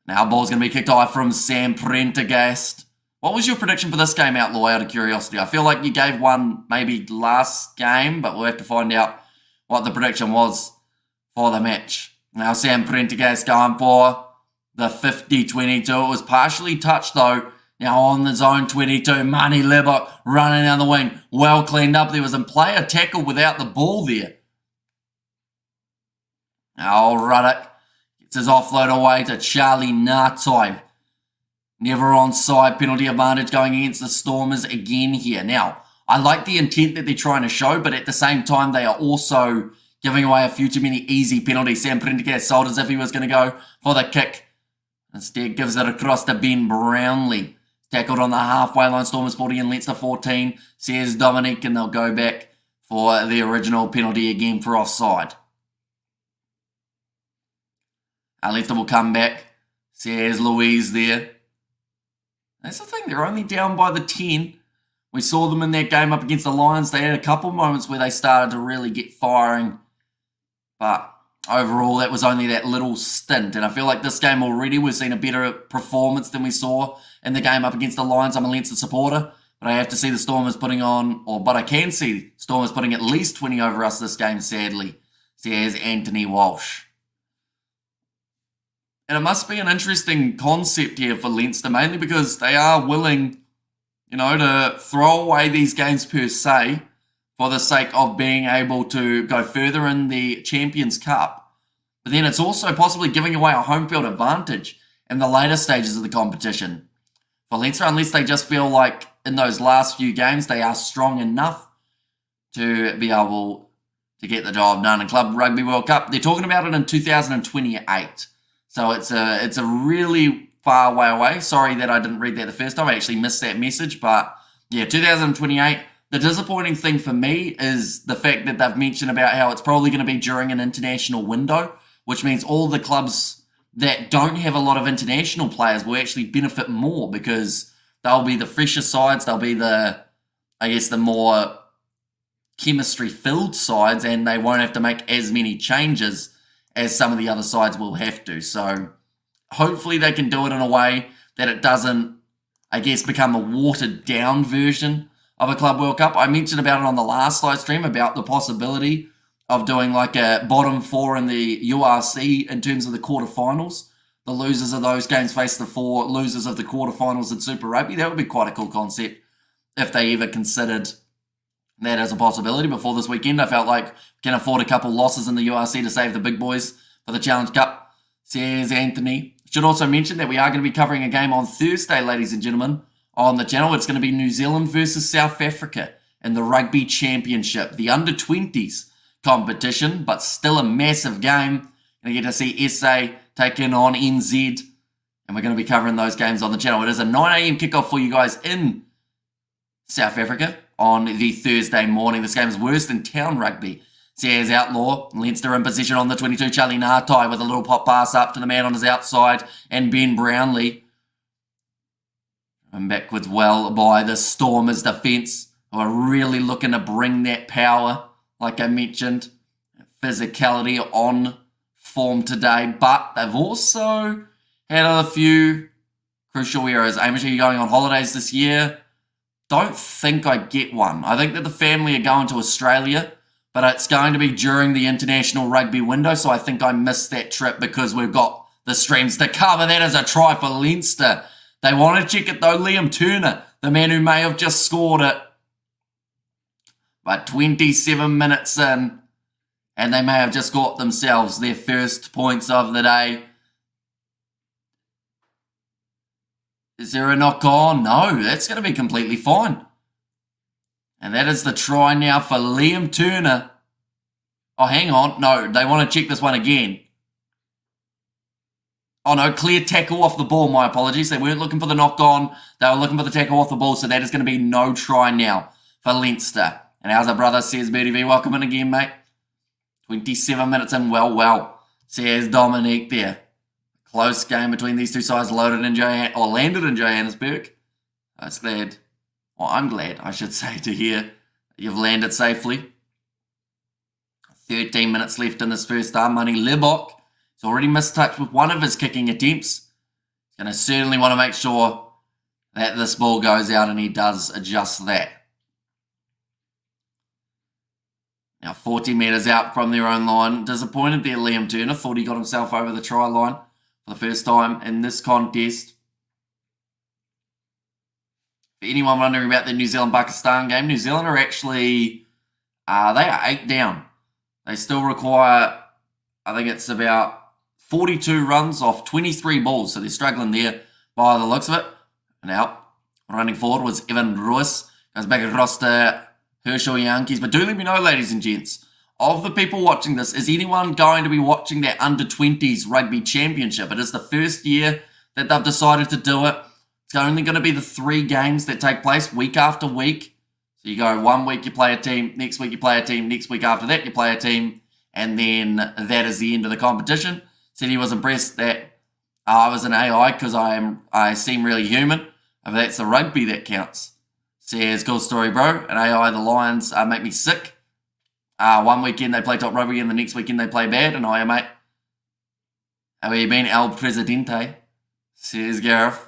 Now ball's going to be kicked high from Sam Prendergast. What was your prediction for this game, Outlaw, out of curiosity? I feel like you gave one maybe last game, but we'll have to find out what the prediction was for the match. Now Sam Prendergast going for the 50-22. It was partially touched though. Now on the zone 22, Mani Lebok running down the wing. Well cleaned up. There was a player tackle without the ball there. Now Ruddock gets his offload away to Charlie Nartai. Never onside, penalty advantage going against the Stormers again here. Now, I like the intent that they're trying to show, but at the same time, they are also giving away a few too many easy penalties. Sam Prendergast sold as if he was going to go for the kick. Instead, gives it across to Ben Brownlee. Tackled on the halfway line, Stormers 40 and Leinster 14, says Dominic, and they'll go back for the original penalty again for offside. Leinster will come back, says Louise there. That's the thing, they're only down by the 10. We saw them in that game up against the Lions. They had a couple moments where they started to really get firing. But overall, that was only that little stint. And I feel like this game already, we've seen a better performance than we saw in the game up against the Lions. I'm a Leinster supporter, but I have to see the Stormers putting on, but I can see Stormers putting at least 20 over us this game, sadly, says Anthony Walsh. And it must be an interesting concept here for Leinster, mainly because they are willing, you know, to throw away these games per se for the sake of being able to go further in the Champions Cup. But then it's also possibly giving away a home field advantage in the later stages of the competition for Leinster, unless they just feel like in those last few games, they are strong enough to be able to get the job done in Club Rugby World Cup. They're talking about it in 2028. So it's a really far way away. Sorry that I didn't read that the first time. I actually missed that message. But yeah, 2028. The disappointing thing for me is the fact that they've mentioned about how it's probably going to be during an international window, which means all the clubs that don't have a lot of international players will actually benefit more because they'll be the fresher sides. They'll be the more chemistry-filled sides, and they won't have to make as many changes as some of the other sides will have to. So hopefully they can do it in a way that it doesn't, become a watered-down version of a Club World Cup. I mentioned about it on the last live stream about the possibility of doing like a bottom four in the URC in terms of the quarterfinals. The losers of those games face the four losers of the quarterfinals in Super Rugby. That would be quite a cool concept if they ever considered that as a possibility before this weekend. I felt like we can afford a couple losses in the URC to save the big boys for the Challenge Cup, says Anthony. Should also mention that we are going to be covering a game on Thursday, ladies and gentlemen, on the channel. It's going to be New Zealand versus South Africa in the Rugby Championship, the under-20s competition, but still a massive game. Going to get to see SA taking on NZ, and we're going to be covering those games on the channel. It is a 9 a.m. kickoff for you guys in South Africa on the Thursday morning. This game is worse than town rugby, says Outlaw. Leinster in position on the 22, Charlie Ngatai with a little pop pass up to the man on his outside, and Ben Brownlee. And backwards well by the Stormers defence, who are really looking to bring that power, like I mentioned. Physicality on form today, but they've also had a few crucial errors. Amish, are you going on holidays this year? Don't think I get one. I think that the family are going to Australia, but it's going to be during the international rugby window, so I think I missed that trip because we've got the streams to cover. That is a try for Leinster. They want to check it though. Liam Turner, the man who may have just scored it. But 27 minutes in, and they may have just got themselves their first points of the day. Is there a knock on? No, that's going to be completely fine. And that is the try now for Liam Turner. Oh, hang on. No, they want to check this one again. Oh no, clear tackle off the ball, my apologies. They weren't looking for the knock on. They were looking for the tackle off the ball, so that is going to be no try now for Leinster. And how's our brother, says Birdie V. Welcome in again, mate. 27 minutes in, well, says Dominique there. Close game between these two sides, landed in Johannesburg. I'm glad, I should say, to hear you've landed safely. 13 minutes left in this first half. Money Libok has already missed touch with one of his kicking attempts. He's going to certainly want to make sure that this ball goes out, and he does just that. Now 40 metres out from their own line. Disappointed there, Liam Turner. Thought he got himself over the try line for the first time in this contest. For anyone wondering about the New Zealand-Pakistan game, New Zealand are actually, they are 8 down. They still require, I think it's about 42 runs off 23 balls, so they're struggling there by the looks of it. Now, running forward was Evan Ruiz. Goes back across to Herschel Yankees. But do let me know, ladies and gents, of the people watching this, is anyone going to be watching that Under-20s Rugby Championship? It is the first year that they've decided to do it. It's only going to be the 3 games that take place week after week. So you go 1 week you play a team, next week you play a team, next week after that you play a team, and then that is the end of the competition. Said he was impressed that I was an AI because I seem really human. But that's the rugby that counts. Says, cool story, bro. And AI, the Lions make me sick. 1 weekend they play top rugby and the next weekend they play bad. And I, mate, how have you been, El Presidente? Says Gareth.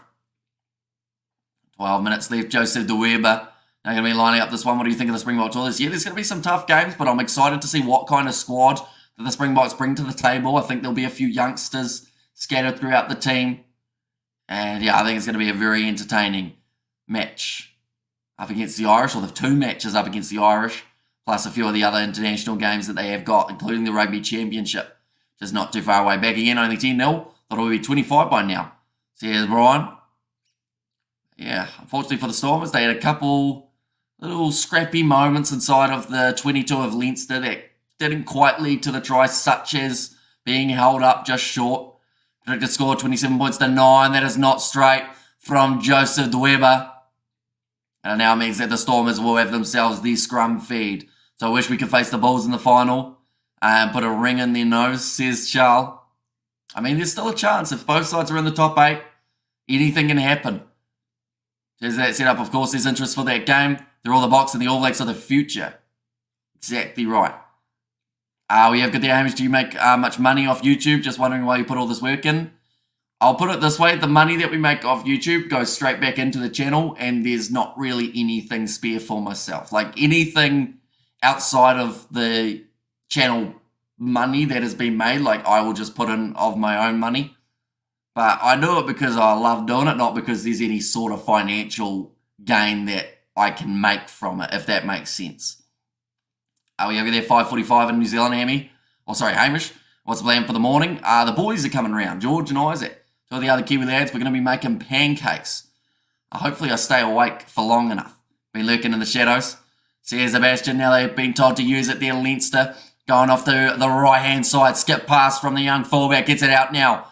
12 minutes left. Joseph De Weber now going to be lining up this one. What do you think of the Springbok tour this year? There's going to be some tough games, but I'm excited to see what kind of squad that the Springboks bring to the table. I think there'll be a few youngsters scattered throughout the team. And yeah, I think it's going to be a very entertaining match up against the Irish, or the 2 matches up against the Irish, plus a few of the other international games that they have got, including the Rugby Championship, just not too far away. Back again, only 10-0. Thought it would be 25 by now. So here's Brian. yeah, unfortunately for the Stormers, they had a couple little scrappy moments inside of the 22 of Leinster that didn't quite lead to the try, such as being held up just short. Predicted score 27 points to 9. That is not straight from Joseph Dweba. And it now means that the Stormers will have themselves the scrum feed. So I wish we could face the Bulls in the final and put a ring in their nose, says Charles. I mean, there's still a chance. If both sides are in the top 8, anything can happen. There's that set up, of course, there's interest for that game. They're all the Box and the All Blacks of the future. Exactly right. We have got there, Hamish, do you make much money off YouTube? Just wondering why you put all this work in. I'll put it this way, the money that we make off YouTube goes straight back into the channel, and there's not really anything spare for myself. Like anything outside of the channel money that has been made, like I will just put in of my own money. But I do it because I love doing it, not because there's any sort of financial gain that I can make from it, if that makes sense. We over there 5:45 in New Zealand, Hamish. What's the plan for the morning? The boys are coming round, George and Isaac. So the other Kiwi lads, we're going to be making pancakes. Hopefully I stay awake for long enough. Been lurking in the shadows. Says Sebastian, now they've been told to use it there, Leinster. Going off to the right-hand side, skip pass from the young fullback, gets it out now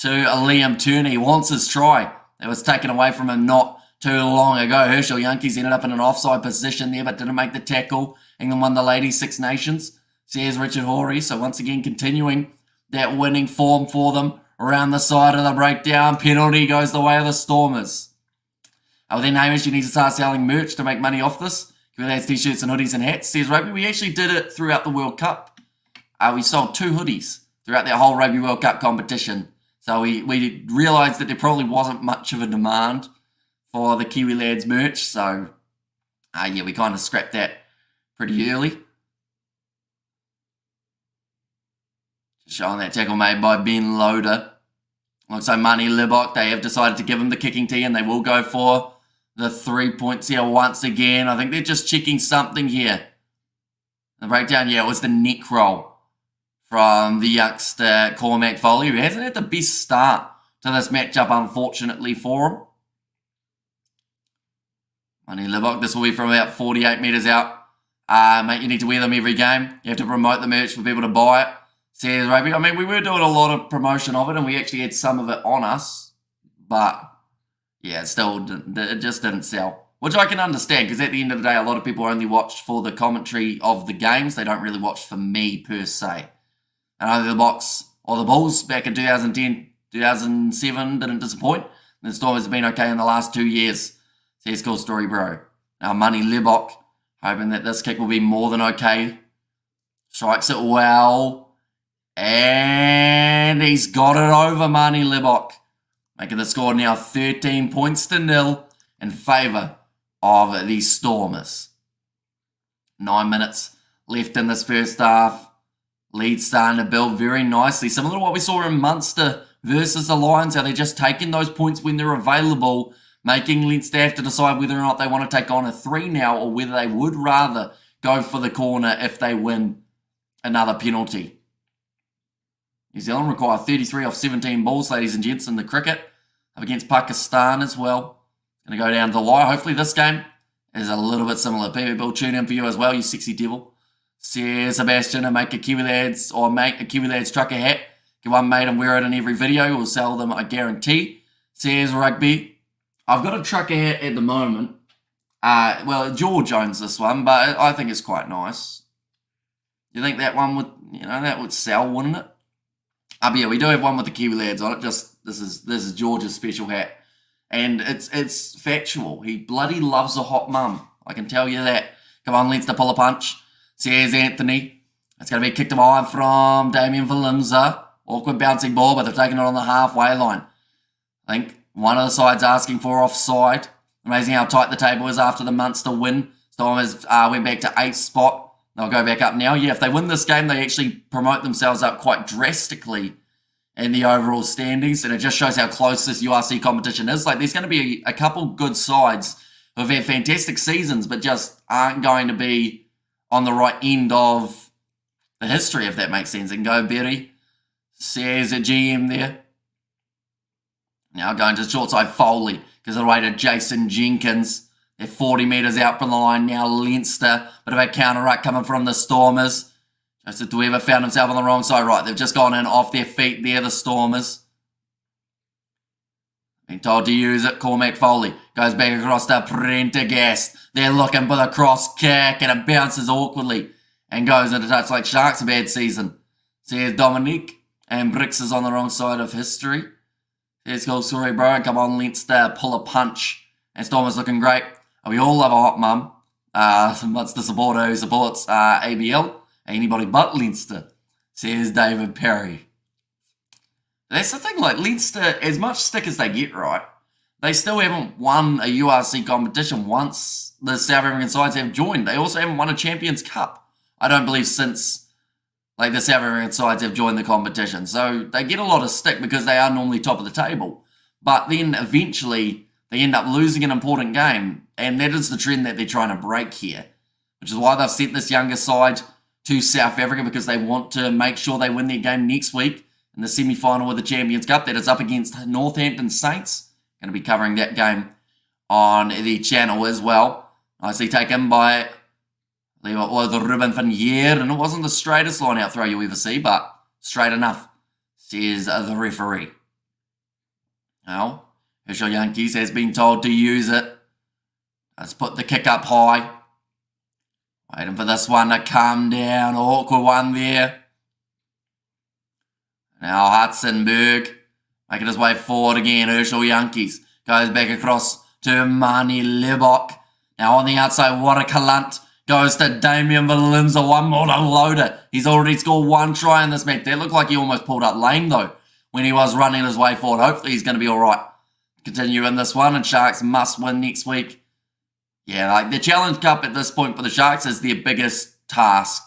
to Liam Turney. He wants his try. It was taken away from him not too long ago. Herschel Yankees ended up in an offside position there, but didn't make the tackle. England won the Ladies Six Nations, says Richard Horry. So once again, continuing that winning form for them. Around the side of the breakdown, penalty goes the way of the Stormers. Then Hamish, you need to start selling merch to make money off this. That's t-shirts and hoodies and hats. Says Rugby, we actually did it throughout the World Cup. We sold 2 hoodies throughout that whole Rugby World Cup competition. So we realised that there probably wasn't much of a demand for the Kiwi lads merch. So yeah, we kind of scrapped that pretty early. Showing that tackle made by Ben Loader. Looks like Mani Libok, they have decided to give him the kicking tee and they will go for the 3 points here once again. I think they're just checking something here. The breakdown, yeah, it was the neck roll from the youngster Cormac Foley, who hasn't had the best start to this matchup, unfortunately, for him. Mani Libok, this will be from about 48 metres out. Mate, you need to wear them every game. You have to promote the merch for people to buy it. Says Rugby. I mean, we were doing a lot of promotion of it, and we actually had some of it on us. But, yeah, it just didn't sell. Which I can understand, because at the end of the day, a lot of people only watch for the commentary of the games. They don't really watch for me, per se. And either the Box or the Bulls back in 2010, 2007 didn't disappoint. The Stormers have been okay in the last 2 years. Says cool story, bro. Now, Mani Libok, hoping that this kick will be more than okay. Strikes it well. And he's got it over, Mani Libok. Making the score now 13 points to 0 in favour of the Stormers. 9 minutes left in this first half. Lead starting to build very nicely. Similar to what we saw in Munster versus the Lions, how they're just taking those points when they're available, making Leinster have to decide whether or not they want to take on a 3 now or whether they would rather go for the corner if they win another penalty. New Zealand require 33 off 17 balls, ladies and gents, in the cricket. Up against Pakistan as well. Going to go down to July. Hopefully this game is a little bit similar. PB Bill, tune in for you as well, you sexy devil. Says Sebastian, and make a Kiwi Lads trucker hat. Get one made and wear it in every video. We'll sell them, I guarantee. Says Rugby. I've got a trucker hat at the moment. Well, George owns this one, but I think it's quite nice. You think that one would, that would sell, wouldn't it? But yeah, we do have one with the Kiwi Lads on it. Just this is George's special hat, and it's factual. He bloody loves a hot mum. I can tell you that. Come on, let's pull a punch. Says Anthony. It's going to be kicked away from Damien Valimza. Awkward bouncing ball, but they've taken it on the halfway line. I think one of the sides asking for offside. Amazing how tight the table is after the Munster win. Stormers went back to 8th spot. They'll go back up now. Yeah, if they win this game, they actually promote themselves up quite drastically in the overall standings. And it just shows how close this URC competition is. Like, there's going to be a couple good sides who have had fantastic seasons, but just aren't going to be on the right end of the history, if that makes sense. And go Berry, says a GM there. Now going to the short side, Foley. Gives it away to Jason Jenkins. They're 40 metres out from the line now. Leinster, bit of a counter ruck coming from the Stormers. Joseph Dueba found himself on the wrong side. Right, they've just gone in off their feet there, the Stormers. Being told to use it. Cormac Foley goes back across to Prendergast. They're looking for the cross kick and it bounces awkwardly and goes into touch like Sharks a bad season. Says Dominique, and Brix is on the wrong side of history. Says goal, sorry bro, come on Leinster, pull a punch. And Stormers looking great. We all love a hot mum. What's the supporter who supports ABL? Anybody but Leinster, says David Perry. That's the thing, like Leinster, as much stick as they get, right, they still haven't won a URC competition once the South African sides have joined. They also haven't won a Champions Cup, I don't believe, since like the South African sides have joined the competition. So they get a lot of stick because they are normally top of the table. But then eventually they end up losing an important game. And that is the trend that they're trying to break here, which is why they've sent this younger side to South Africa, because they want to make sure they win their game next week in the semi-final of the Champions Cup. That is up against Northampton Saints. Going to be covering that game on the channel as well. Nicely taken by the Ruben van Heer, and it wasn't the straightest line-out throw you ever see, but straight enough, says the referee. Now, Herschel Yankees has been told to use it. Let's put the kick up high. Waiting for this one to come down. Awkward one there. Now Hudson-Berg making his way forward again. Herschel Yankees goes back across to Mani Lebok. Now on the outside, Warakalant goes to Damien Valimza. One more to Loader. He's already scored one try in this match. That looked like he almost pulled up lame though when he was running his way forward. Hopefully he's going to be all right. Continue in this one, and Sharks must win next week. Yeah, like the Challenge Cup at this point for the Sharks is their biggest task.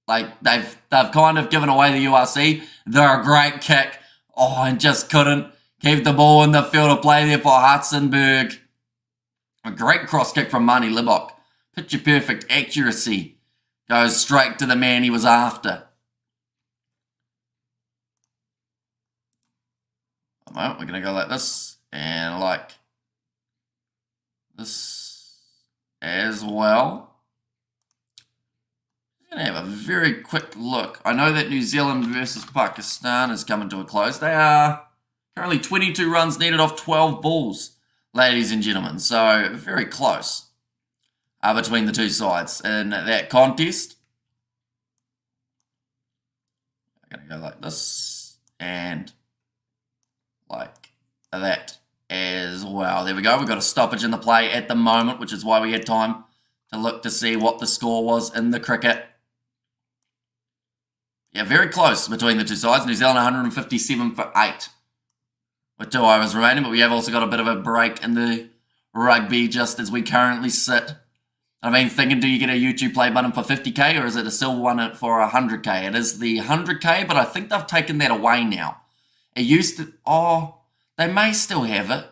Like they've kind of given away the URC. They're a great kick. Oh, and just couldn't keep the ball in the field of play there for Hudson-Berg. A great cross kick from Mani Lebok. Picture perfect accuracy. Goes straight to the man he was after. Well, we're going to go like this and like this as well. I'm going to have a very quick look. I know that New Zealand versus Pakistan is coming to a close. They are currently 22 runs needed off 12 balls, ladies and gentlemen. So very close between the two sides in that contest. I'm going to go like this and like that as well. There we go. We've got a stoppage in the play at the moment, which is why we had time to look to see what the score was in the cricket. Yeah, very close between the two sides. New Zealand 157 for 8 with 2 overs remaining, but we have also got a bit of a break in the rugby just as we currently sit. I've been thinking, do you get a YouTube play button for 50k or is it a still one for 100k? It is the 100k, but I think they've taken that away now. It used to, they may still have it,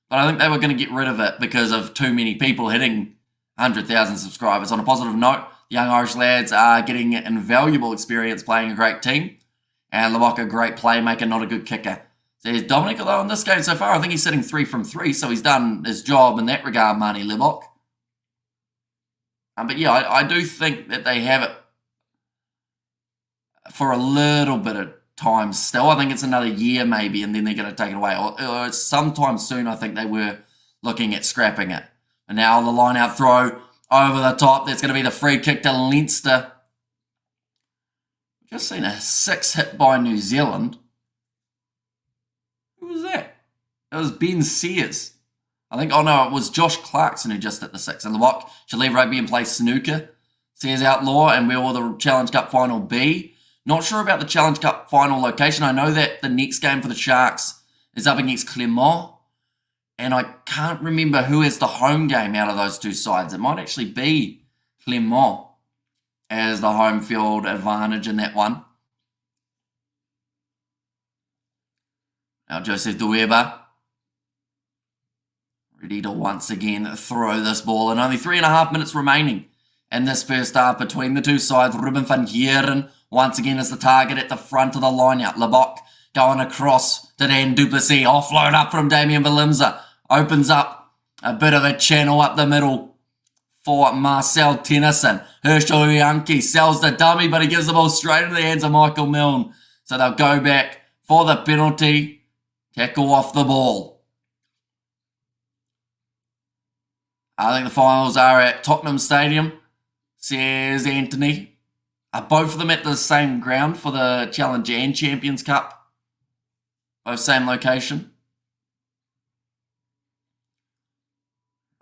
but I think they were going to get rid of it because of too many people hitting 100,000 subscribers. On a positive note, the young Irish lads are getting invaluable experience playing a great team, and Lebok a great playmaker, not a good kicker. So there's Dominic, although in this game so far, I think he's sitting 3 from 3, so he's done his job in that regard, Mani Lebok. But yeah, I do think that they have it for a little bit of time still. I think it's another year maybe, and then they're going to take it away. Or sometime soon, I think they were looking at scrapping it. And now the line-out throw over the top. That's going to be the free kick to Leinster. Just seen a 6 hit by New Zealand. Who was that? It was Ben Sears. I think, oh no, it was Josh Clarkson who just hit the 6. And Lebok should leave rugby and play snooker. Sears outlaw, and where will the Challenge Cup final be? Not sure about the Challenge Cup final location. I know that the next game for the Sharks is up against Clermont. And I can't remember who has the home game out of those two sides. It might actually be Clermont as the home field advantage in that one. Now Joseph Dueba ready to once again throw this ball. And only 3.5 minutes remaining in this first half between the two sides. Ruben van Heeren once again is the target at the front of the line out. Lebok going across to Dan Duplessis. Offload up from Damien Valimza. opens up a bit of a channel up the middle for Marcel Tennyson. Herschel Yankee sells the dummy, but he gives the ball straight into the hands of Michael Milne. So they'll go back for the penalty, tackle off the ball. I think the finals are at Tottenham Stadium, says Anthony. Are both of them at the same ground for the Challenge and Champions Cup? Both same location.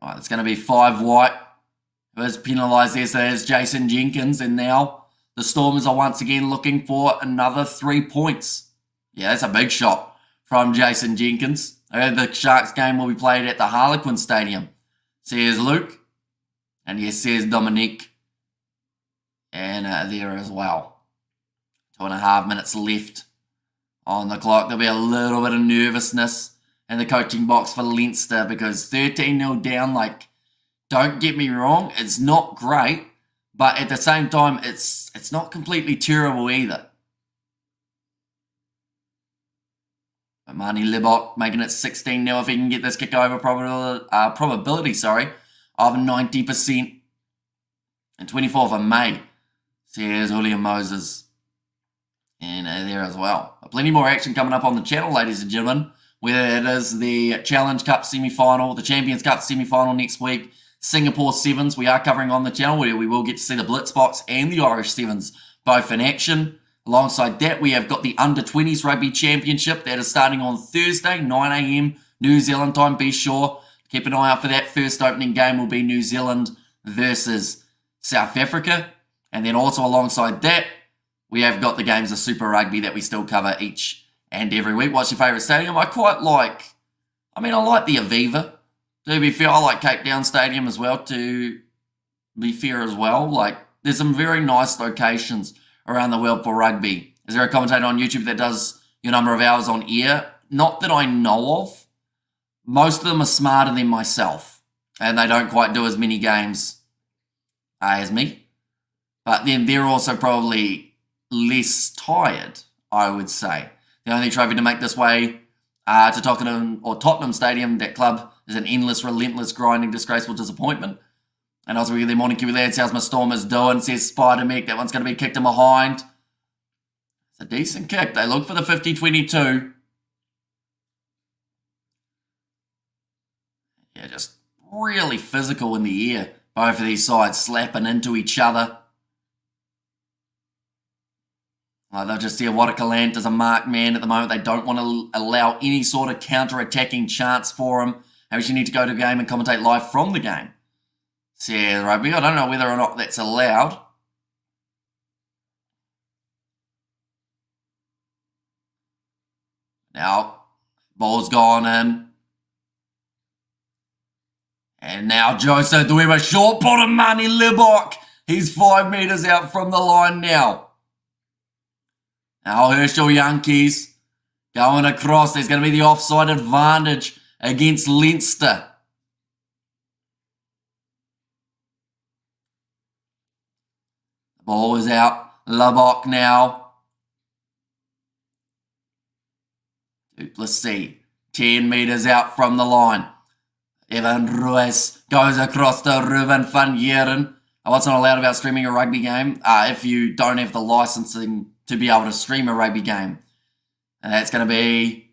All right, it's going to be 5 white. Who is penalised there, so there's Jason Jenkins. And now the Stormers are once again looking for another 3 points. Yeah, that's a big shot from Jason Jenkins. The Sharks game will be played at the Harlequin Stadium, says Luke. And yes, says Dominique. And there as well. 2.5 minutes left on the clock. There'll be a little bit of nervousness in the coaching box for Leinster because 13-0 down, like, don't get me wrong, it's not great, but at the same time, it's not completely terrible either. But Marnie Libok making it 16-0 if he can get this kick over probability, of 90%. And 24th of May, says Julian Moses. And there as well. Plenty more action coming up on the channel, ladies and gentlemen. Whether it is the Challenge Cup semi-final, the Champions Cup semi-final next week, Singapore Sevens we are covering on the channel, where we will get to see the Blitz box and the Irish Sevens both in action. Alongside that, we have got the Under-20s Rugby Championship that is starting on Thursday, 9 a.m. New Zealand time. Be sure to keep an eye out for that. First opening game will be New Zealand versus South Africa. And then also alongside that, we have got the games of Super Rugby that we still cover each and every week. What's your favourite stadium? I like the Aviva. To be fair, I like Cape Town Stadium as well, to be fair as well. Like, there's some very nice locations around the world for rugby. Is there a commentator on YouTube that does your number of hours on air? Not that I know of. Most of them are smarter than myself, and they don't quite do as many games as me. But then they're also probably less tired, I would say. The only trophy to make this way to Tottenham Stadium, that club, is an endless, relentless, grinding, disgraceful disappointment. And also we get the morning Kiwi lads, how's my Stormers doing? Says Spider-Mick, that one's going to be kicked in behind. It's a decent kick. They look for the 50-22. Yeah, just really physical in the air. Both of these sides slapping into each other. They'll just see Watakalant as a marked man at the moment. They don't want to allow any sort of counter-attacking chance for him. Maybe you need to go to the game and commentate live from the game. So yeah, rugby, I don't know whether or not that's allowed. Now, ball's gone in. And now Joseph Dwemer, short put of Marnie Libok. He's 5 metres out from the line now. Now Herschel Yankees going across. There's going to be the offside advantage against Leinster. The ball is out. Libok now. Duplessis, 10 metres out from the line. Evan Ruiz goes across to Ruben van Geeren. What's not allowed about streaming a rugby game? If you don't have the licensing to be able to stream a rugby game. And that's going to be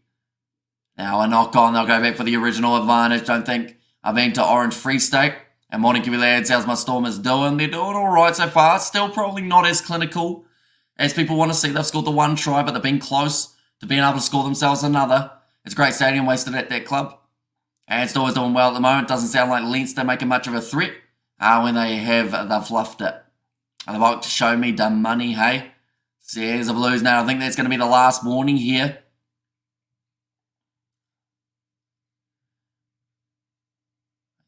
now a knock on. They'll go back for the original advantage. Don't think I've been to Orange Free State. And morning Kiwi lads, how's my Stormers doing? They're doing all right so far. Still probably not as clinical as people want to see. They've scored the 1 try, but they've been close to being able to score themselves another. It's a great stadium wasted at that club. And Stormers doing well at the moment. Doesn't sound like Leinster making much of a threat when they've fluffed it. And they've about to show me the money, hey? Says the Blues now. I think that's going to be the last warning here.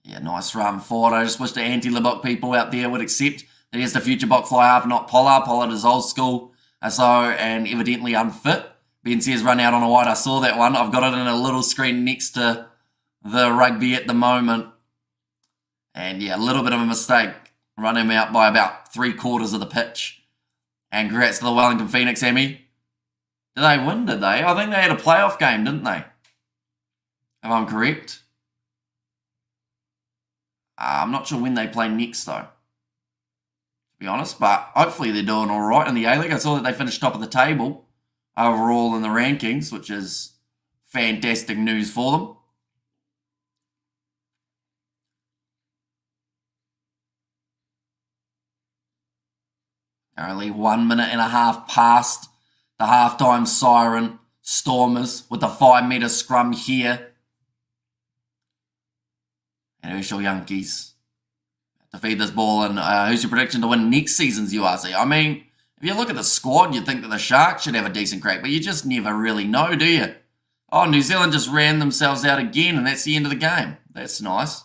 Yeah, nice run forward. I just wish the anti-Libok people out there would accept that he is the future Bok fly half, not Pollard. Pollard is old school, and evidently unfit. Ben says run out on a wide. I saw that one. I've got it in a little screen next to the rugby at the moment. And yeah, a little bit of a mistake. Run him out by about 3/4 of the pitch. And congrats to the Wellington Phoenix, Emmy. Did they win, did they? I think they had a playoff game, didn't they? If I'm correct. I'm not sure when they play next, though, to be honest. But hopefully they're doing all right in the A-League. I saw that they finished top of the table overall in the rankings, which is fantastic news for them. Only 1 minute and a half past the halftime siren. Stormers with the 5-metre scrum here. And Herschel Yankees to feed this ball. And who's your prediction to win next season's URC? I mean, if you look at the squad, you'd think that the Sharks should have a decent crack, but you just never really know, do you? Oh, New Zealand just ran themselves out again, and that's the end of the game. That's nice.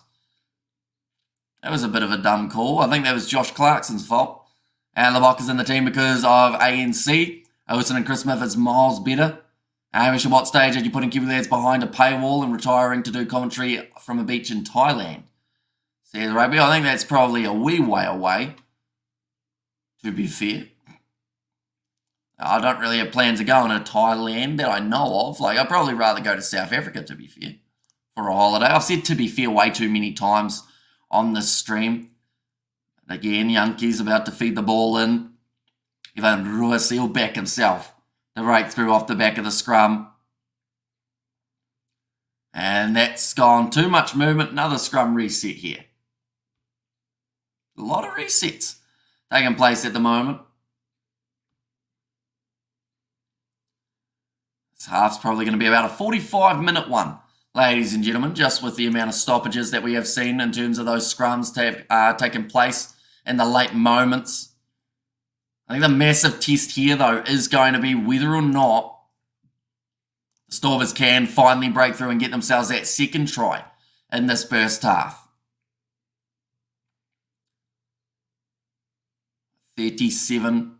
That was a bit of a dumb call. I think that was Josh Clarkson's fault. And LeBock is in the team because of ANC. Owen and Chris Smith is miles better. At what stage are you putting Kiwi lads behind a paywall and retiring to do commentary from a beach in Thailand? Says Rugby. I think that's probably a wee way away, to be fair. I don't really have plans of going to Thailand that I know of. Like, I'd probably rather go to South Africa, to be fair, for a holiday. I've said to be fair way too many times on this stream. And again, Yankees about to feed the ball in. Ivan Ruasil back himself. The breakthrough off the back of the scrum. And that's gone too much movement. Another scrum reset here. A lot of resets taking place at the moment. This half's probably going to be about a 45-minute one, ladies and gentlemen, just with the amount of stoppages that we have seen in terms of those scrums taking place in the late moments. I think the massive test here, though, is going to be whether or not the Stormers can finally break through and get themselves that second try in this first half. 37.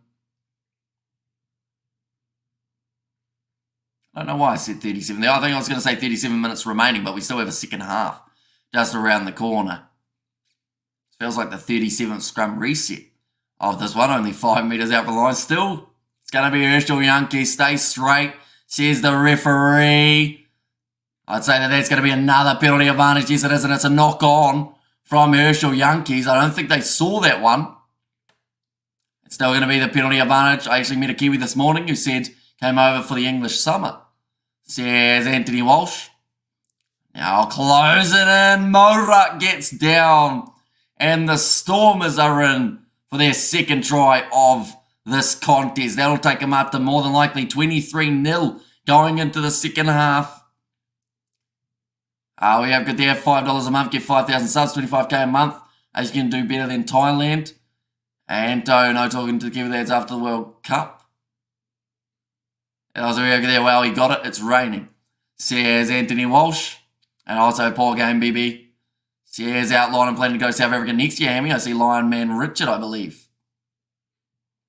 I don't know why I said 37 there. I think I was going to say 37 minutes remaining, but we still have a second half just around the corner. It feels like the 37th scrum reset of this one, only 5 metres out from the line. Still, it's going to be Herschel Yankee. Stay straight, says the referee. I'd say that that's going to be another penalty advantage. Yes, it is, and it's a knock on from Herschel Yankees. I don't think they saw that one. It's still going to be the penalty advantage. I actually met a Kiwi this morning who said came over for the English summer. Says Anthony Walsh. Now close it in. Morak gets down, and the Stormers are in for their second try of this contest. That'll take them up to more than likely 23-0 going into the second half. We have got there $5 a month, get 5,000 subs, 25k a month. As you can do better than Thailand. And no talking to the Kiwi lads after the World Cup. And also over there, well, he got it. It's raining. Says Anthony Walsh. And also poor game, BB. Says outline and planning to go to South Africa next year, Hammy. I see Lion Man Richard, I believe.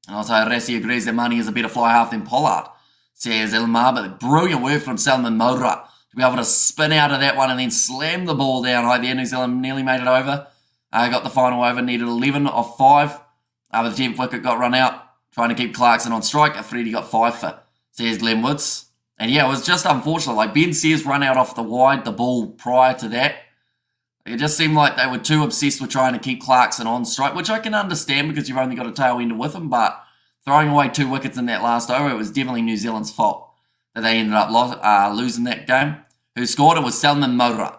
And also Rassi agrees that Money is a better fly half than Pollard. Says Elmar, but brilliant work from Salman Moura to be able to spin out of that one and then slam the ball down right there. New Zealand nearly made it over. Got the final over, needed 11 of 5. But the 10th wicket got run out, trying to keep Clarkson on strike. Freddie got 5 for, says Glenn Woods. And yeah, it was just unfortunate. Like Ben Sears run out off the wide, the ball prior to that. It just seemed like they were too obsessed with trying to keep Clarkson on strike, which I can understand because you've only got a tail ender with him. But throwing away 2 wickets in that last over, it was definitely New Zealand's fault that they ended up losing that game. Who scored it was Salman Moura.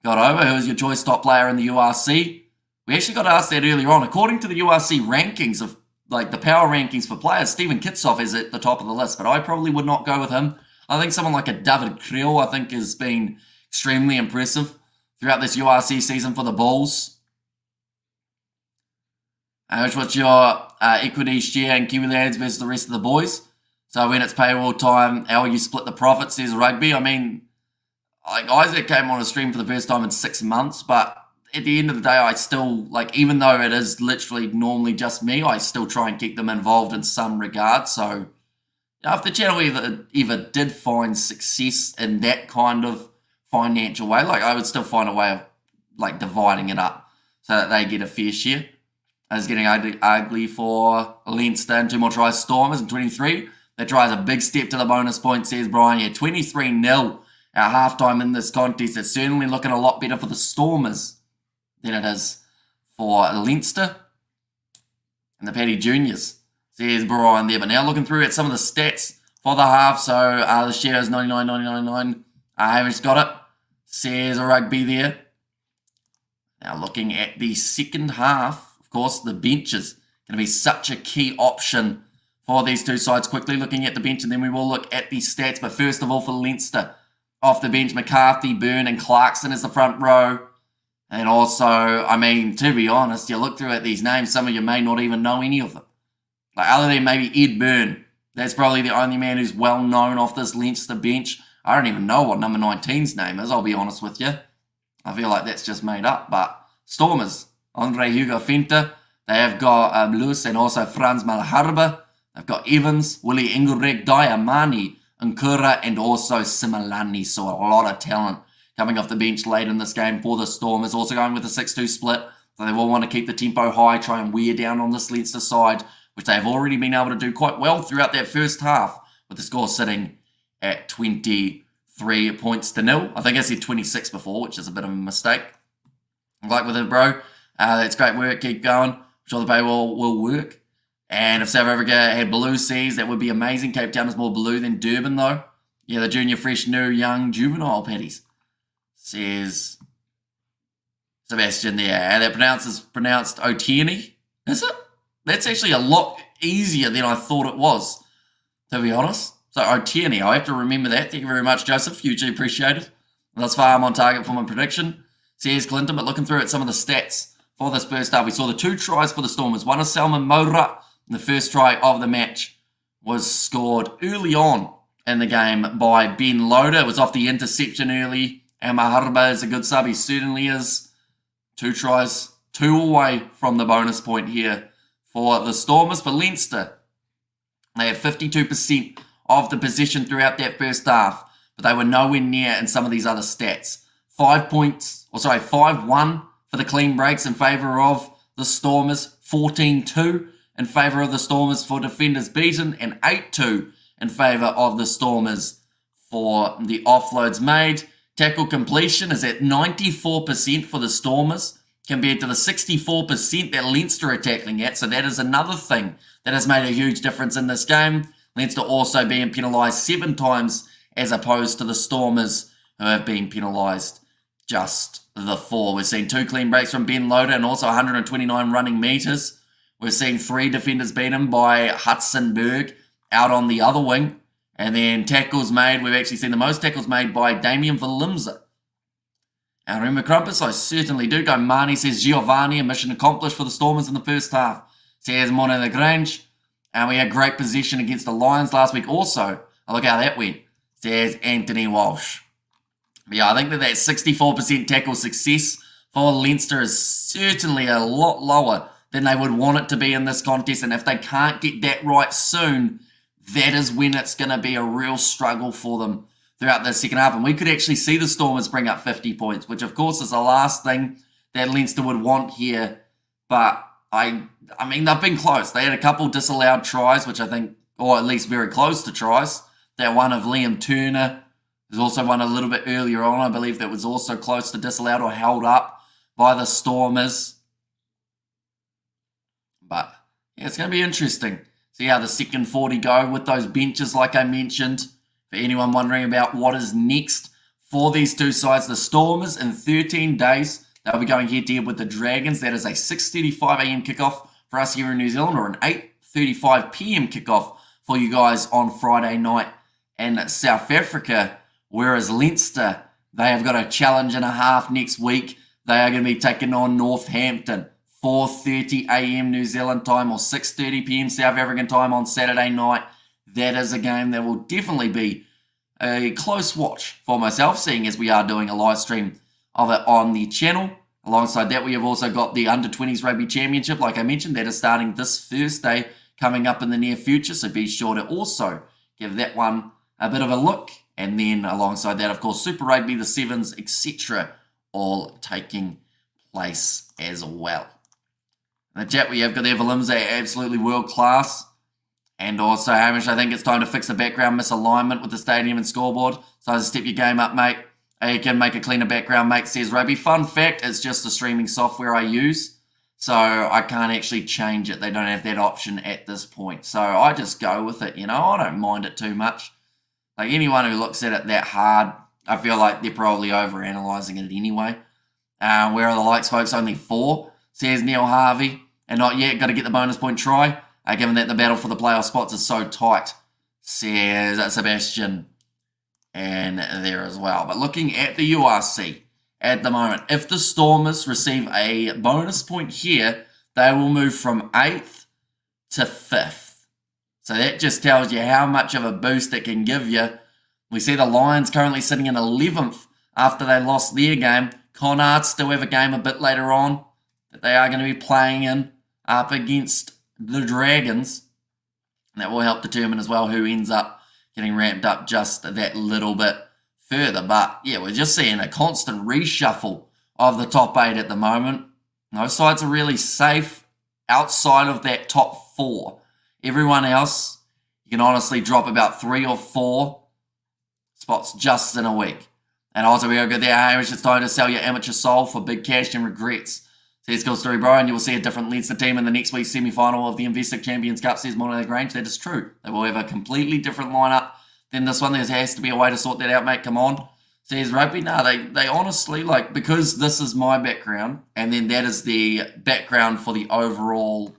Got over. Who was your choice top player in the URC? We actually got asked that earlier on. According to the URC rankings of like the power rankings for players, Stephen Kitsoff is at the top of the list, but I probably would not go with him. I think someone like a David Creel, I think, has been extremely impressive throughout this URC season for the Bulls. What's your equity share in Kiwi lads versus the rest of the boys? So when it's paywall time, how will you split the profits, says Rugby? I mean, like Isaac came on a stream for the first time in 6 months, but at the end of the day, I still, like, even though it is literally normally just me, I still try and keep them involved in some regard. So if the channel ever did find success in that kind of financial way, like I would still find a way of like dividing it up so that they get a fair share. It's getting ugly for Leinster and 2 more tries, Stormers in 23. That tries a big step to the bonus point, says Brian. Yeah, 23-0 at halftime in this contest. It's certainly looking a lot better for the Stormers than it is for Leinster and the Paddy Juniors. There's Brian there. But now looking through at some of the stats for the half. So the Shadows 99, 99, 99. Hamish got it. Says a rugby there. Now looking at the second half, of course, the bench is going to be such a key option for these two sides. Quickly looking at the bench, and then we will look at the stats. But first of all, for Leinster, off the bench, McCarthy, Byrne, and Clarkson is the front row. And also, I mean, to be honest, you look through at these names, some of you may not even know any of them. Like, other than maybe Ed Byrne, that's probably the only man who's well known off this Leinster bench. I don't even know what number 19's name is, I'll be honest with you. I feel like that's just made up. But Stormers, Andre Hugo Fenta, they have got Lewis and also Franz Malharba. They've got Evans, Willie Engelbrecht, Diamani, Nkura, and also Similani. So a lot of talent coming off the bench late in this game for the Stormers. Also going with a 6-2 split. So they will want to keep the tempo high, try and wear down on this Leinster side, which they've already been able to do quite well throughout that first half, with the score sitting at 23 points to nil. I think I said 26 before, which is a bit of a mistake. Like with it, bro. That's great work. Keep going. I'm sure the pay will work. And if South Africa had blue seas, that would be amazing. Cape Town is more blue than Durban, though. Yeah, the junior, fresh, new, young, juvenile paddies. Says Sebastian there. And that pronounced Otierney. Is it? That's actually a lot easier than I thought it was, to be honest. So Otierney, I have to remember that. Thank you very much, Joseph. Hugely appreciated. Thus far, I'm on target for my prediction. Says Clinton, but looking through at some of the stats for this first half, we saw the 2 tries for the Stormers. One is Salman Moura. The first try of the match was scored early on in the game by Ben Loader. It was off the interception early. And Maharba is a good sub. He certainly is. 2 tries, 2 away from the bonus point here for the Stormers. For Leinster, they had 52% of the possession throughout that first half, but they were nowhere near in some of these other stats. 5-1 for the clean breaks in favour of the Stormers, 14-2 in favour of the Stormers for defenders beaten, and 8-2 in favour of the Stormers for the offloads made. Tackle completion is at 94% for the Stormers compared to the 64% that Leinster are tackling at. So that is another thing that has made a huge difference in this game. Leinster also being penalised 7 times as opposed to the Stormers, who have been penalised just the 4. We're seeing 2 clean breaks from Ben Loader and also 129 running metres. We're seeing 3 defenders beaten by Hudson Berg out on the other wing. And then tackles made, we've actually seen the most tackles made by Damien Valimza. And remember Crumpus, I certainly do. Go Marnie says Giovanni, a mission accomplished for the Stormers in the first half. Says Mona Lagrange. And we had great possession against the Lions last week also. Look how that went. Says Anthony Walsh. But yeah, I think that 64% tackle success for Leinster is certainly a lot lower than they would want it to be in this contest. And if they can't get that right soon, that is when it's going to be a real struggle for them throughout the second half. And we could actually see the Stormers bring up 50 points, which of course is the last thing that Leinster would want here. But I mean, they've been close. They had a couple disallowed tries, which I think, or at least very close to tries. That one of Liam Turner. There's also one a little bit earlier on, I believe, that was also close to disallowed or held up by the Stormers. But yeah, it's going to be interesting. See how the second 40 go with those benches, like I mentioned. For anyone wondering about what is next for these two sides, the Stormers in 13 days, they'll be going head-to-head with the Dragons. That is a 6:35 a.m. kickoff for us here in New Zealand, or an 8:35 p.m. kickoff for you guys on Friday night in South Africa. Whereas Leinster, they have got a challenge and a half next week. They are going to be taking on Northampton. 4:30 a.m. New Zealand time or 6:30 p.m. South African time on Saturday night. That is a game that will definitely be a close watch for myself, seeing as we are doing a live stream of it on the channel. Alongside that, we have also got the Under-20s Rugby Championship, like I mentioned, that is starting this Thursday, coming up in the near future. So be sure to also give that one a bit of a look. And then alongside that, of course, Super Rugby, the Sevens, etc., all taking place as well. In the chat, we have got there Valimza, absolutely world class. And also, Hamish, I think it's time to fix the background misalignment with the stadium and scoreboard. So to step your game up, mate. You can make a cleaner background, mate, says Rugby. Fun fact, it's just the streaming software I use, so I can't actually change it. They don't have that option at this point. So I just go with it, you know. I don't mind it too much. Like, anyone who looks at it that hard, I feel like they're probably overanalyzing it anyway. Where are the likes, folks? Only 4, says Neil Harvey. And not yet, got to get the bonus point try, given that the battle for the playoff spots is so tight, says Sebastian. And there as well. But looking at the URC at the moment, if the Stormers receive a bonus point here, they will move from 8th to 5th. So that just tells you how much of a boost it can give you. We see the Lions currently sitting in 11th after they lost their game. Connacht still have a game a bit later on that they are going to be playing in up against the Dragons. And that will help determine as well who ends up getting ramped up just that little bit further. But yeah, we're just seeing a constant reshuffle of the top 8 at the moment. No sides are really safe outside of that top 4. Everyone else, you can honestly drop about 3 or 4 spots just in a week. And also, we are good there. Hamish, it's time to sell your amateur soul for big cash and regrets. Says Cool Story Bro, and you will see a different Leinster team in the next week's semi-final of the Investec Champions Cup, says Mono Grange. That is true. They will have a completely different lineup than this one. There has to be a way to sort that out, mate. Come on. Says Rugby. No, they honestly, like, because this is my background, and then that is the background for the overall,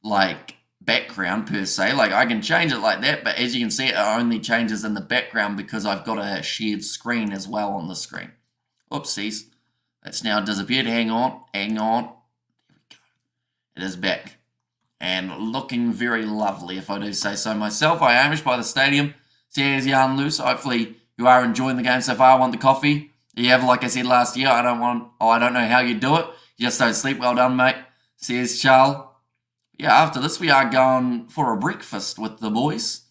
like, background per se. Like, I can change it like that, but as you can see, it only changes in the background because I've got a shared screen as well on the screen. Oopsies. It's now disappeared. Hang on. There we go. It is back. And looking very lovely, if I do say so myself. I am by the stadium. Says Jan Luce. Hopefully you are enjoying the game so far. I want the coffee. You have, like I said last year, I don't know how you do it. You just don't sleep. Well done, mate. Says Charles. Yeah, after this we are going for a breakfast with the boys.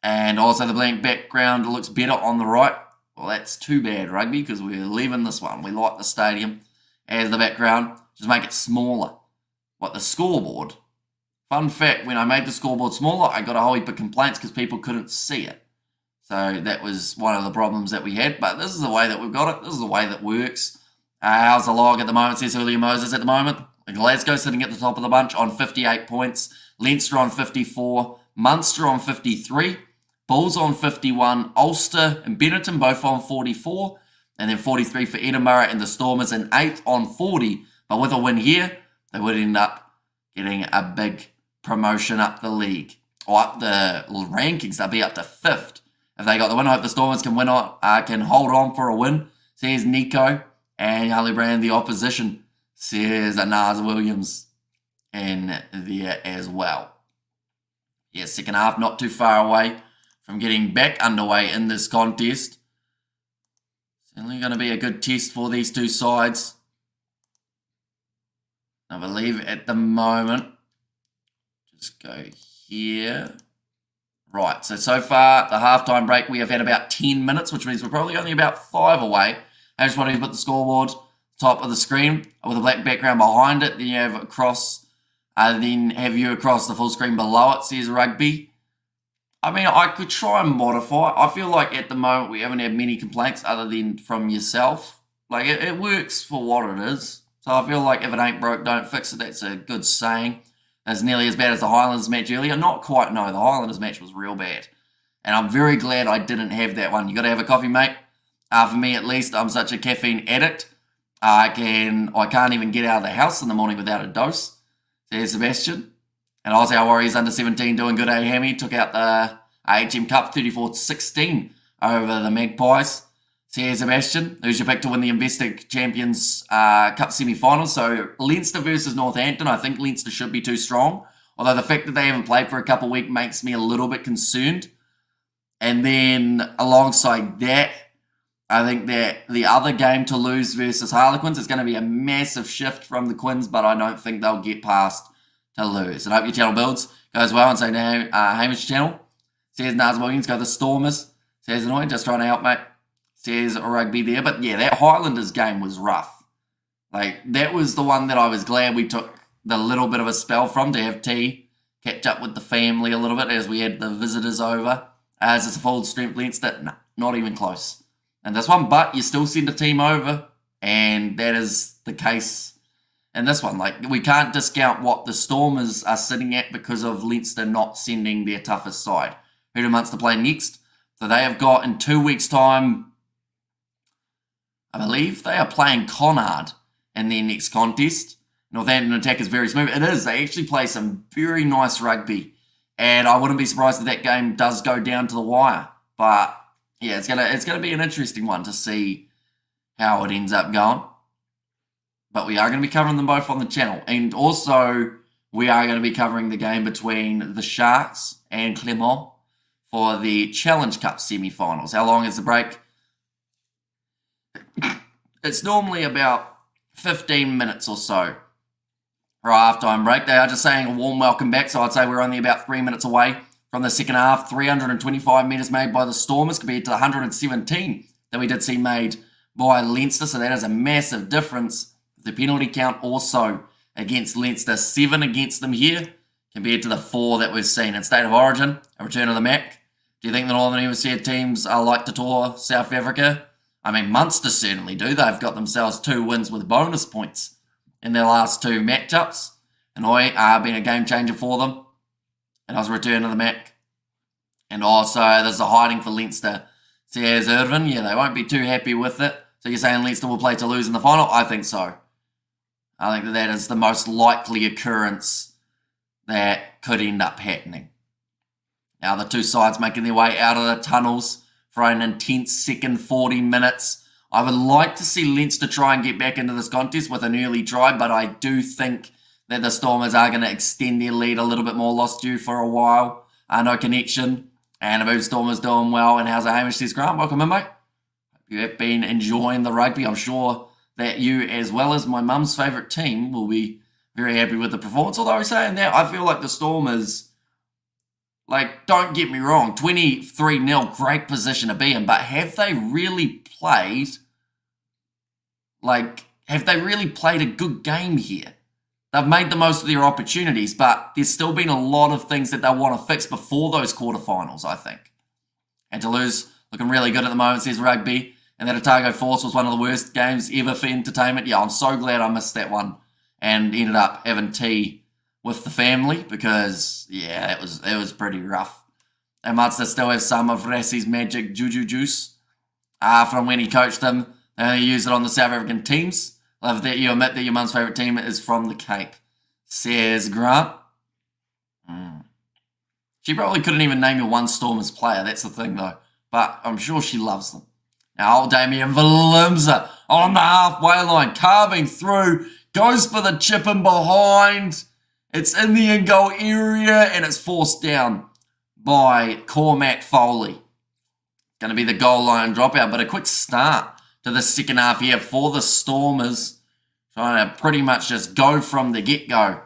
And also the blank background looks better on the right. Well, that's too bad, Rugby, because we're leaving this one. We like the stadium as the background. Just make it smaller. What, the scoreboard? Fun fact, when I made the scoreboard smaller, I got a whole heap of complaints because people couldn't see it. So that was one of the problems that we had. But this is the way that we've got it. This is the way that works. How's the log at the moment, says Julio Moses at the moment. Glasgow sitting at the top of the bunch on 58 points. Leinster on 54. Munster on 53. Bulls on 51, Ulster and Benetton both on 44, and then 43 for Edinburgh and the Stormers in 8th on 40. But with a win here, they would end up getting a big promotion up the league, or up the rankings. They'll be up to 5th. If they got the win, I hope the Stormers can can hold on for a win, says Nico. And Harley Brand, the opposition, says Naz Williams in there as well. Yeah, second half not too far away from getting back underway in this contest. Certainly going to be a good test for these two sides. I believe at the moment, just go here. Right, so far, the halftime break, we have had about 10 minutes, which means we're probably only about 5 away. I just want to put the scoreboard top of the screen with a black background behind it. Then you have across, then have you across the full screen below it, says Rugby. I mean, I could try and modify. I feel like at the moment we haven't had many complaints other than from yourself. Like, it works for what it is. So I feel like if it ain't broke, don't fix it. That's a good saying. It's nearly as bad as the Highlanders match earlier. Not quite, no. The Highlanders match was real bad. And I'm very glad I didn't have that one. You got to have a coffee, mate. For me, at least, I'm such a caffeine addict. I can't even get out of the house in the morning without a dose. There's Sebastian. And also our Warriors under 17 doing good, Hammy. Took out the AHM Cup 34-16 over the Magpies. Here's Sebastian. Who's your pick to win the Investec Champions Cup semi-final? So Leinster versus Northampton. I think Leinster should be too strong. Although the fact that they haven't played for a couple of weeks makes me a little bit concerned. And then alongside that, I think that the other game, Toulouse versus Harlequins, is going to be a massive shift from the Quins, but I don't think they'll get past Toulouse. And I hope your channel builds, goes well. And so now, Hamish channel says Naz Williams, go the Stormers. Says annoying, just trying to help, mate. Says Rugby there. But yeah, that Highlanders game was rough. Like, that was the one that I was glad we took the little bit of a spell from to have tea, catch up with the family a little bit as we had the visitors over. As it's a full strength Leinster, no, not even close. in this one, but you still send a team over, and that is the case in this one. Like, we can't discount what the Stormers are sitting at because of Leinster not sending their toughest side. Who do Munster play next? So they have got, in 2 weeks' time, I believe they are playing Connacht in their next contest. Northampton attack is very smooth. It is. They actually play some very nice rugby. And I wouldn't be surprised if that game does go down to the wire. But yeah, it's gonna be an interesting one to see how it ends up going. But we are going to be covering them both on the channel. And also, we are going to be covering the game between the Sharks and Clermont for the Challenge Cup semi-finals. How long is the break? It's normally about 15 minutes or so for our halftime break. They are just saying a warm welcome back, so I'd say we're only about 3 minutes away from the second half. 325 metres made by the Stormers compared to the 117 that we did see made by Leinster, so that is a massive difference. The penalty count also against Leinster, 7 against them here compared to the 4 that we've seen in State of Origin, a return of the Mac. Do you think the Northern Hemisphere teams are like to tour South Africa? I mean, Munster certainly do. They've got themselves 2 wins with bonus points in their last 2 matchups. And been a game changer for them. And I was a return of the Mac. And also, there's a hiding for Leinster. Says Irvin, yeah, they won't be too happy with it. So you're saying Leinster will play Toulouse in the final? I think so. I think that is the most likely occurrence that could end up happening. Now the 2 sides making their way out of the tunnels for an intense second 40 minutes. I would like to see Leinster try and get back into this contest with an early try, but I do think that the Stormers are going to extend their lead a little bit more. Lost you for a while. No connection. And Abu Stormers doing well. And how's it, Hamish? Says Grant, welcome in, mate. Hope you have been enjoying the rugby. I'm sure that you, as well as my mum's favourite team, will be very happy with the performance. Although saying that, I feel like the Stormers, like, don't get me wrong, 23-0, great position to be in, but have they really played, a good game here? They've made the most of their opportunities, but there's still been a lot of things that they want to fix before those quarterfinals, I think. And Toulouse looking really good at the moment, says Rugby, and that Otago Force was one of the worst games ever for entertainment. Yeah, I'm so glad I missed that one and ended up having tea with the family because, yeah, it was pretty rough. And Munster still have some of Rassie's magic juju juice from when he coached them. They only use it on the South African teams. Love that you admit that your mum's favourite team is from the Cape, says Grant. She probably couldn't even name you one Stormers player, that's the thing though. But I'm sure she loves them. Now, old Damien Valimza on the halfway line, carving through, goes for the chip in behind. It's in the in-goal area, and it's forced down by Cormac Foley. Going to be the goal line dropout, but a quick start to the second half here for the Stormers. Trying to pretty much just go from the get-go.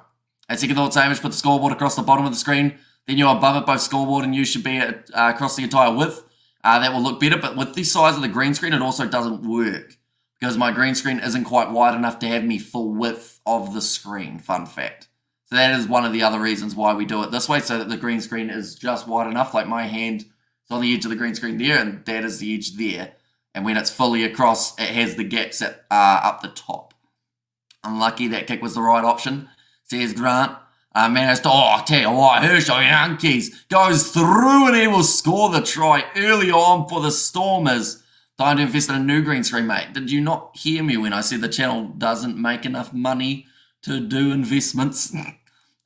As second thoughts, Hamish, put the scoreboard across the bottom of the screen. Then you're above it, both scoreboard and you should be across the entire width. That will look better, but with the size of the green screen, it also doesn't work. Because my green screen isn't quite wide enough to have me full width of the screen, fun fact. So that is one of the other reasons why we do it this way, so that the green screen is just wide enough, like my hand is on the edge of the green screen there, and that is the edge there. And when it's fully across, it has the gaps that are up the top. Unlucky that kick was the right option, says Grant. Managed to, I tell you what, Herschel Yankees goes through and he will score the try early on for the Stormers. Time to invest in a new green screen, mate. Did you not hear me when I said the channel doesn't make enough money to do investments?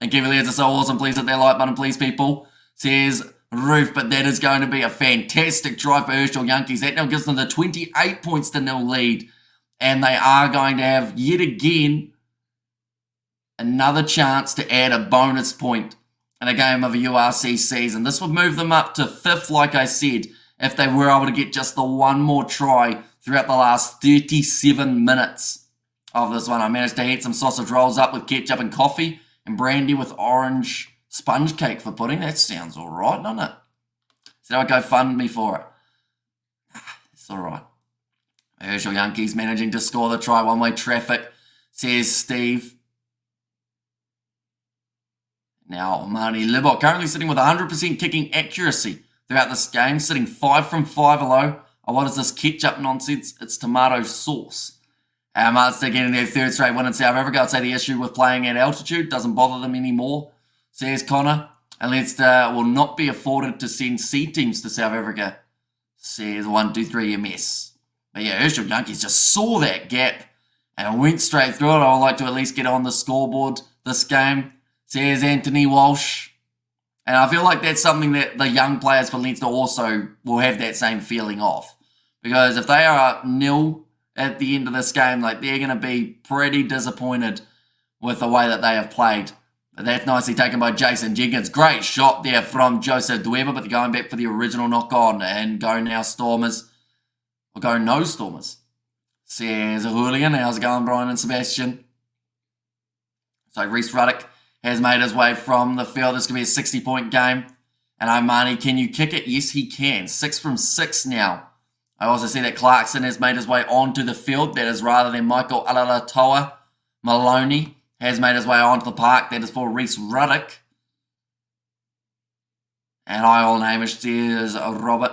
And Cavaliers are so awesome. Please hit that like button, please, people. Says Roof, but that is going to be a fantastic try for Herschel Yankees. That now gives them the 28 points to nil lead. And they are going to have, yet again, another chance to add a bonus point in a game of a URC season. This would move them up to 5th, like I said, if they were able to get just the one more try throughout the last 37 minutes of this one. I managed to heat some sausage rolls up with ketchup and coffee and brandy with orange sponge cake for pudding. That sounds all right, doesn't it? So I'll go fund me for it. It's all right. Herschel Yankees managing to score the try. One-way traffic, says Steve. Now, Marnie Libok currently sitting with 100% kicking accuracy throughout this game, sitting 5 from 5 alone Oh, what is this ketchup nonsense? It's tomato sauce. Munster getting their third straight win in South Africa. I'd say the issue with playing at altitude doesn't bother them anymore, says Connor. And Leinster will not be afforded to send C teams to South Africa, says 123 MS. But yeah, Herschel Yankees just saw that gap and went straight through it. I would like to at least get on the scoreboard this game, says Anthony Walsh. And I feel like that's something that the young players for Leinster also will have that same feeling of. Because if they are up 0 at the end of this game, like they're going to be pretty disappointed with the way that they have played. But that's nicely taken by Jason Jenkins. Great shot there from Joseph Dweba, but they're going back for the original knock-on and go now Stormers. Or go no Stormers. Says a hooligan. How's it going, Brian and Sebastian? So Reece Ruddock has made his way from the field. This could be a 60-point game. And Omani, can you kick it? Yes, he can. 6 from 6 now. I also see that Clarkson has made his way onto the field. That is rather than Michael Alalatoa. Maloney has made his way onto the park. That is for Reece Ruddock. And Iol Hamish, there's Robert.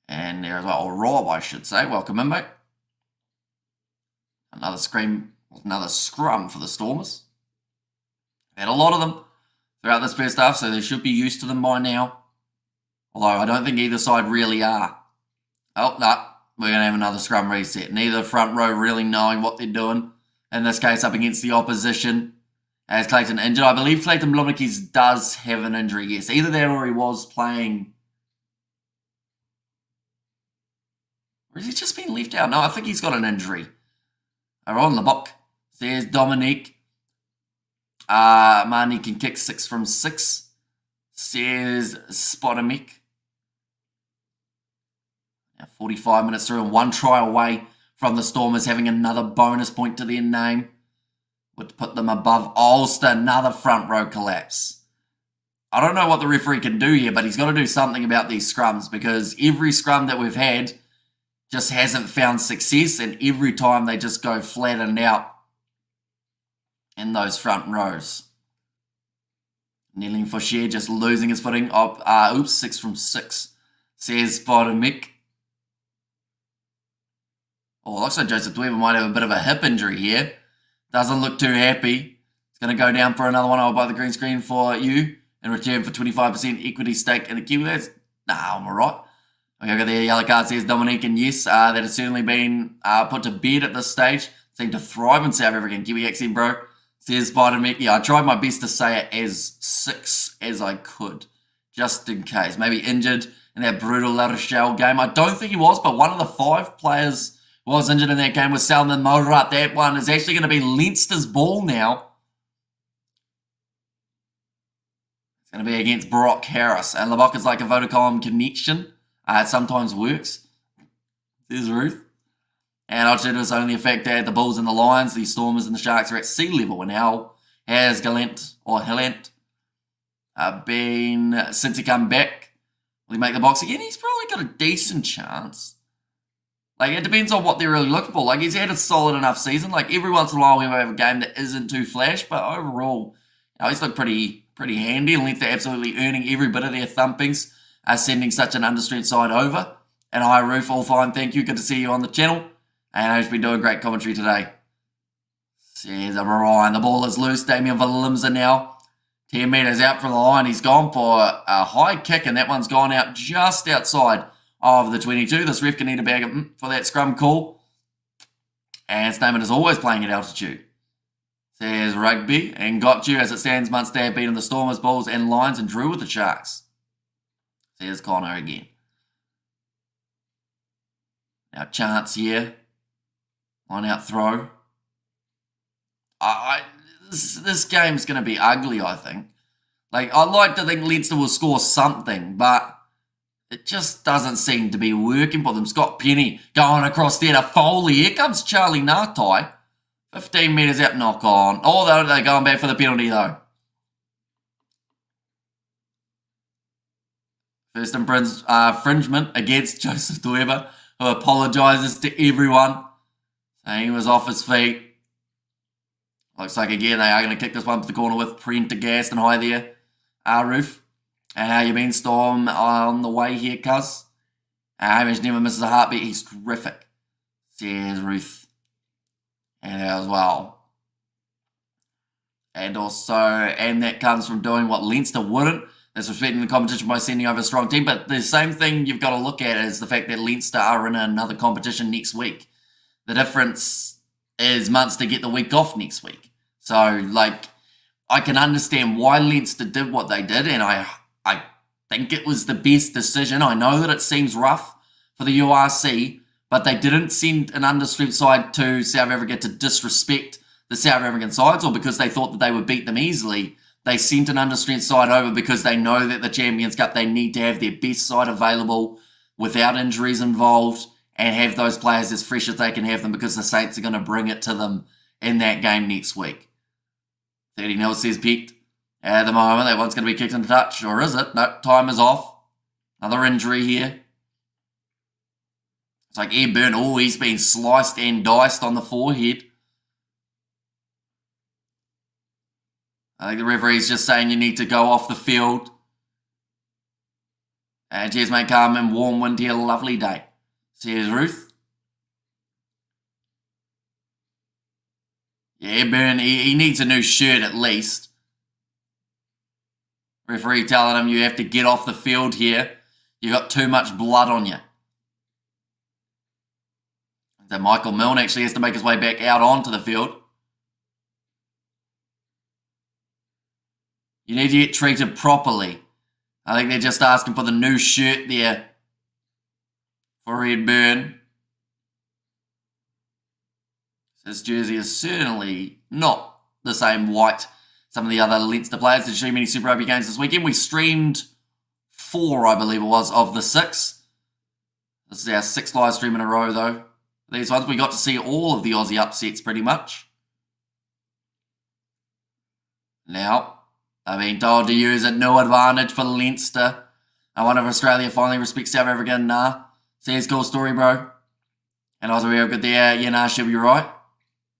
And there as well, or Rob, I should say. Welcome in, mate. Another scrum for the Stormers. Had a lot of them throughout this first half, so they should be used to them by now. Although I don't think either side really are. Oh, no. We're going to have another scrum reset. Neither front row really knowing what they're doing. In this case, up against the opposition. As Clayton injured. I believe Clayton Blomnikis does have an injury, yes. Either that or he was playing. Or has he just been left out? No, I think he's got an injury. Aaron Lebock. There's Dominique. Marnie can kick 6 from 6. Says Spotomic. 45 minutes through and 1 try away from the Stormers having another bonus point to their name. Would put them above Ulster. Another front row collapse. I don't know what the referee can do here, but he's got to do something about these scrums because every scrum that we've had just hasn't found success, and every time they just go flat and out in those front rows. Kneeling for Share, just losing his footing. Oops, 6 from 6, says Spotomic. Oh, looks like Joseph Dweber might have a bit of a hip injury here. Doesn't look too happy. He's going to go down for another one. I'll buy the green screen for you in return for 25% equity stake in the Kiwi Lads. Nah, I'm alright. Okay, got the yellow card, says Dominique, and yes, that has certainly been put to bed at this stage. Seem to thrive in South African Kiwi accent, bro. Says Spider-Man. Yeah, I tried my best to say it as 6 as I could, just in case. Maybe injured in that brutal La Rochelle game. I don't think he was, but one of the 5 players was injured in that game with Salman Morat. That one is actually going to be Leinster's ball now. It's going to be against Brock Harris. And Lebock is like a Vodacom connection. It sometimes works. There's Ruth. And I'll should only affect that the Bulls and the Lions, the Stormers and the Sharks are at sea level. And now has Gallant been, since he come back, will he make the box again? He's probably got a decent chance. Like, it depends on what they're really looking for. Like, he's had a solid enough season. Like, every once in a while we have a game that isn't too flash, but overall, he's looked pretty handy. And Leinster absolutely earning every bit of their thumpings, sending such an understrength side over. And hi, Roof, all fine, thank you. Good to see you on the channel. And I've been doing great commentary today. Says Brian, the ball is loose. Damien Valimza now 10 metres out from the line. He's gone for a high kick, and that one's gone out just outside of the 22. This ref can need a bag for that scrum call. And Stamen is always playing at altitude. Says Rugby, and got you as it stands. Munster have beaten the Stormers, Bulls and Lions and drew with the Sharks. Says Connor again. Now chance here. Line out throw. This game's going to be ugly, I think. Like, I'd like to think Leinster will score something, but it just doesn't seem to be working for them. Scott Penny going across there to Foley. Here comes Charlie Nartai. 15 metres out, knock on. Oh, they're going back for the penalty, though. First infringement against Joseph Dweba, who apologises to everyone, saying he was off his feet. Looks like, again, they are going to kick this one to the corner with Prendergast and high there. Roof. And how you been, Storm, on the way here, cuz? Hamish never misses a heartbeat. He's terrific. Says Ruth. And as well. And that comes from doing what Leinster wouldn't. That's respecting the competition by sending over a strong team. But the same thing you've got to look at is the fact that Leinster are in another competition next week. The difference is Munster get the week off next week. So, like, I can understand why Leinster did what they did, and I think it was the best decision. I know that it seems rough for the URC, but they didn't send an understrength side to South Africa to disrespect the South African sides or because they thought that they would beat them easily. They sent an understrength side over because they know that the Champions Cup, they need to have their best side available without injuries involved and have those players as fresh as they can have them because the Saints are going to bring it to them in that game next week. 30-0 says picked. At the moment, that one's going to be kicked into touch, or is it? No, time is off. Another injury here. It's like Airburn, oh, he's been sliced and diced on the forehead. I think the referee's just saying you need to go off the field. And cheers, mate, calm and warm wind here, lovely day. Says Ruth. Yeah, Burn, he needs a new shirt at least. Referee telling him you have to get off the field here. You got too much blood on you. So Michael Milne actually has to make his way back out onto the field. You need to get treated properly. I think they're just asking for the new shirt there for Redburn. This jersey is certainly not the same white some of the other Leinster players. Did stream many Super Rugby games this weekend? We streamed 4, I believe it was, of the 6. This is our 6th live stream in a row, though. These ones, we got to see all of the Aussie upsets pretty much. Now, I've been told to use a no advantage for Leinster. I wonder if Australia finally respects South Africa. Nah. Says cool story, bro. And I was real good there. Yeah, nah, she'll be right.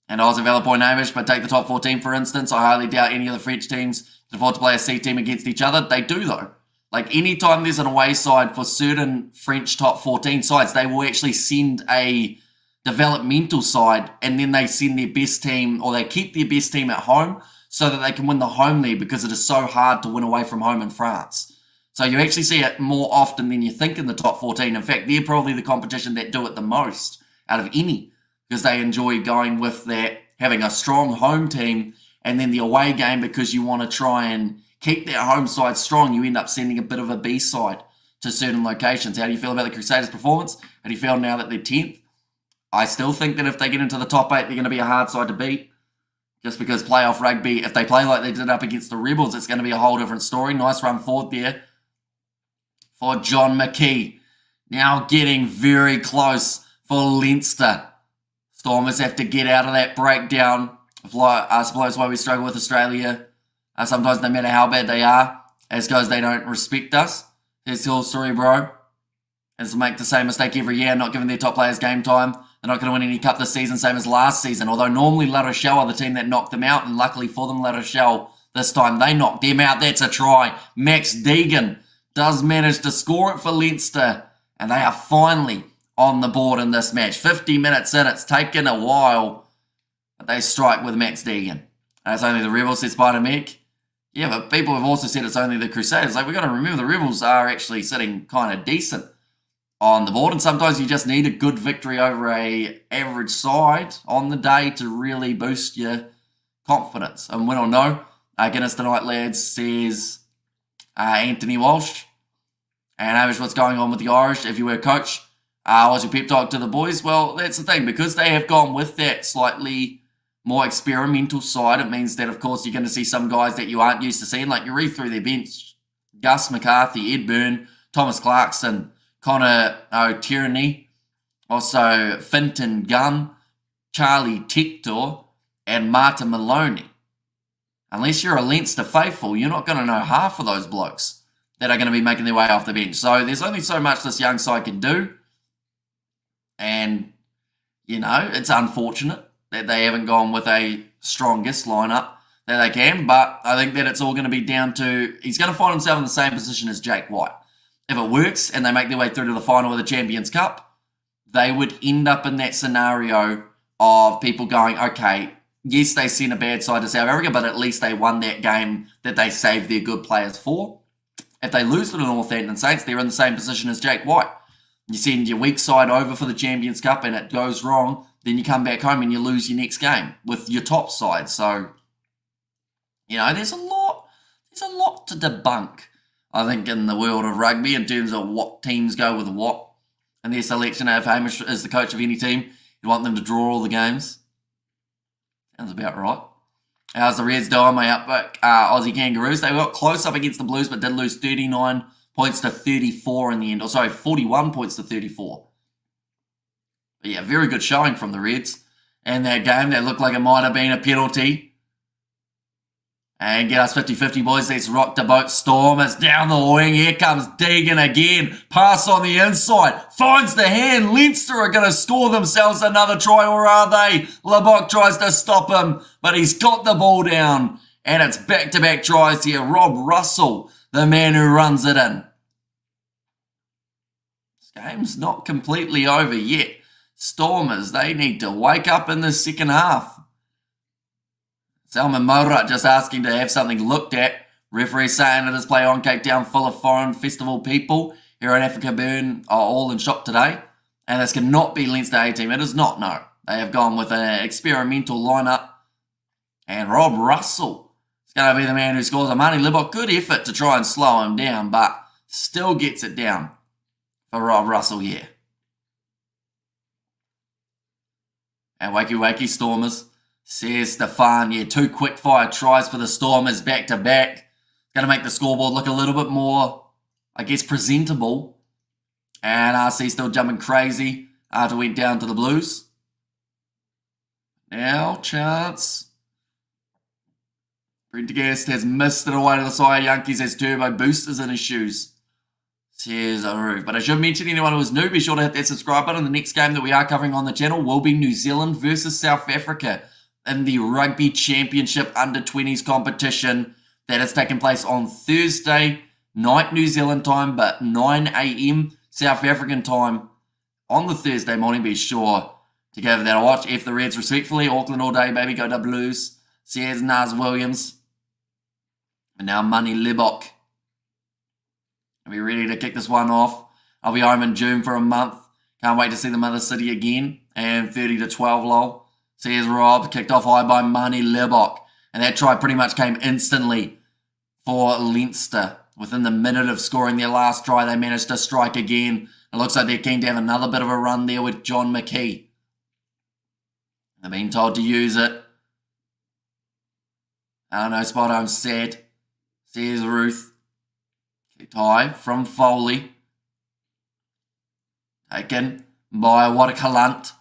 And I was a valid point, Hamish, but take the top 14 for instance. I highly doubt any of the French teams can afford to play a C team against each other. They do, though. Like, anytime there's an away side for certain French top 14 sides, they will actually send a developmental side and then they send their best team, or they keep their best team at home so that they can win the home league because it is so hard to win away from home in France. So you actually see it more often than you think in the top 14. In fact, they're probably the competition that do it the most out of any because they enjoy going with that, having a strong home team and then the away game because you want to try and keep their home side strong. You end up sending a bit of a B side to certain locations. How do you feel about the Crusaders' performance? How do you feel now that they're 10th? I still think that if they get into the top 8, they're going to be a hard side to beat. Just because playoff rugby, if they play like they did up against the Rebels, it's going to be a whole different story. Nice run forward there for John McKee. Now getting very close for Leinster. Stormers have to get out of that breakdown. I suppose why we struggle with Australia. Sometimes no matter how bad they are, as goes they don't respect us. Here's the whole story, bro. Is to make the same mistake every year, not giving their top players game time. They're not going to win any cup this season, same as last season. Although normally La Rochelle are the team that knocked them out, and luckily for them, La Rochelle, this time they knocked them out. That's a try. Max Deegan does manage to score it for Leinster, and they are finally on the board in this match. 50 minutes in, it's taken a while, but they strike with Max Deegan. And it's only the Rebels, said Spider-Mick. Yeah, but people have also said it's only the Crusaders. Like, we've got to remember the Rebels are actually sitting kind of decent on the board, and sometimes you just need a good victory over a average side on the day to really boost your confidence. And win or no, Guinness tonight, lads, says Anthony Walsh. And Hamish, what's going on with the Irish? If you were a coach, what's your pep talk to the boys? Well, that's the thing, because they have gone with that slightly more experimental side, it means that, of course, you're going to see some guys that you aren't used to seeing. Like, you read through their bench, Gus McCarthy, Ed Byrne, Thomas Clarkson, Connor O'Tierney, also Finton Gunn, Charlie Tector, and Martin Maloney. Unless you're a Leinster faithful, you're not going to know half of those blokes that are going to be making their way off the bench. So there's only so much this young side can do. And, you know, it's unfortunate that they haven't gone with a strongest lineup that they can. But I think that it's all going to be down to, he's going to find himself in the same position as Jake White. if it works and they make their way through to the final of the Champions Cup, they would end up in that scenario of people going, okay, yes, they sent a bad side to South Africa, but at least they won that game that they saved their good players for. If they lose to the Northampton Saints, they're in the same position as Jake White. You send your weak side over for the Champions Cup and it goes wrong, then you come back home and you lose your next game with your top side. So, you know, there's a lot to debunk, I think, in the world of rugby in terms of what teams go with what and their selection. If Hamish is the coach of any team, you want them to draw all the games. Sounds about right. How's the Reds doing, my outback Aussie Kangaroos? They got close up against the Blues, but did lose 39 points to 34 in the end. 41 points to 34. But yeah, very good showing from the Reds. And that game, that looked like it might have been a penalty. And get us 50-50, boys. Let's rock the boat. Stormers down the wing. Here comes Deegan again. Pass on the inside. Finds the hand. Leinster are going to score themselves another try, or are they? Lebock tries to stop him, but he's got the ball down. And it's back-to-back tries here. Rob Russell, the man who runs it in. This game's not completely over yet. Stormers, they need to wake up in the second half. Salman Morat just asking to have something looked at. Referee saying it is play on Cape Town full of foreign festival people here in Africa Burn are all in shock today. And this cannot be Leinster A team. It is not, no. They have gone with an experimental lineup. And Rob Russell is going to be the man who scores the money. Lebock, good effort to try and slow him down, but still gets it down for Rob Russell here. And wakey Stormers. Says Stefan, yeah, 2 quick fire tries for the Stormers back to back. Going to make the scoreboard look a little bit more, I guess, presentable. And RC still jumping crazy after went down to the Blues. Now, chance. Prendergast has missed it away to the side. Yankees has turbo boosters in his shoes. Says Aroof. But I should mention anyone who is new, be sure to hit that subscribe button. The next game that we are covering on the channel will be New Zealand versus South Africa in the Rugby Championship Under-20s competition that is taking place on Thursday night New Zealand time, but 9 a.m. South African time on the Thursday morning. Be sure to give that a watch. F the Reds respectfully. Auckland all day, baby. Go to Blues. Says Naz Williams. And now Money Lebock. Are we ready to kick this one off? I'll be home in June for a month. Can't wait to see the Mother City again. And 30-12 lol. Says Rob, kicked off high by Money Lebock. And that try pretty much came instantly for Leinster. Within the minute of scoring their last try, they managed to strike again. It looks like they're keen to have another bit of a run there with John McKee. They're being told to use it. I don't know, Spot, I'm sad. Says Ruth. Kicked high from Foley. Taken by Watakalunt.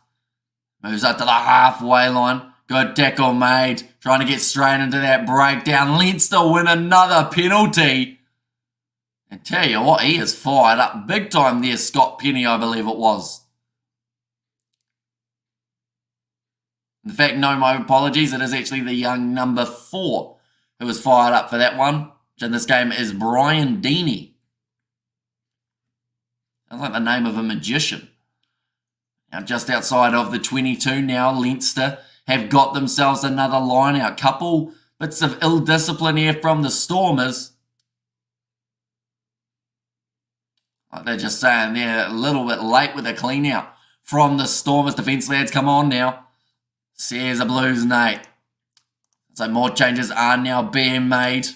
Moves up to the halfway line. Good tackle made. Trying to get straight into that breakdown. Leinster win another penalty. And tell you what, he is fired up big time there. Scott Penny, I believe it was. In fact, no, my apologies. It is actually the young number 4 who was fired up for that one. Which in this game is Brian Deeney. Sounds like the name of a magician. Now, just outside of the 22 now, Leinster have got themselves another line out. Couple bits of ill discipline here from the Stormers. Like they're just saying they're a little bit late with a clean out from the Stormers. Defence lads, come on now. Says the Blues, Nate. So more changes are now being made.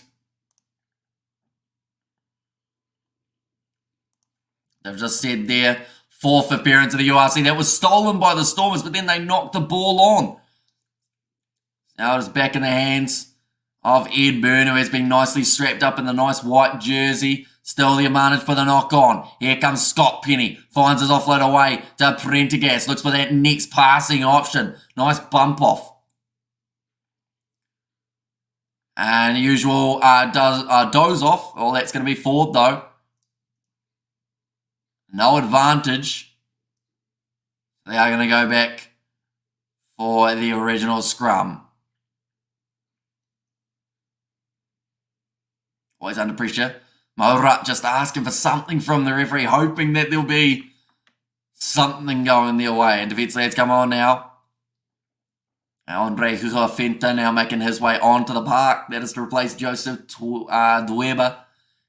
They've just said there, 4th appearance of the URC. That was stolen by the Stormers, but then they knocked the ball on. Now it is back in the hands of Ed Byrne, who has been nicely strapped up in the nice white jersey. Still the advantage for the knock-on. Here comes Scott Penny. Finds his offload away to Prendergast. Looks for that next passing option. Nice bump off. And the usual doze off. Oh, that's going to be forward though. No advantage. They are going to go back for the original scrum. Always under pressure. Morat just asking for something from the referee, hoping that there'll be something going their way. And defence lads come on now. Andre Fenta now making his way onto the park. That is to replace Joseph Dweba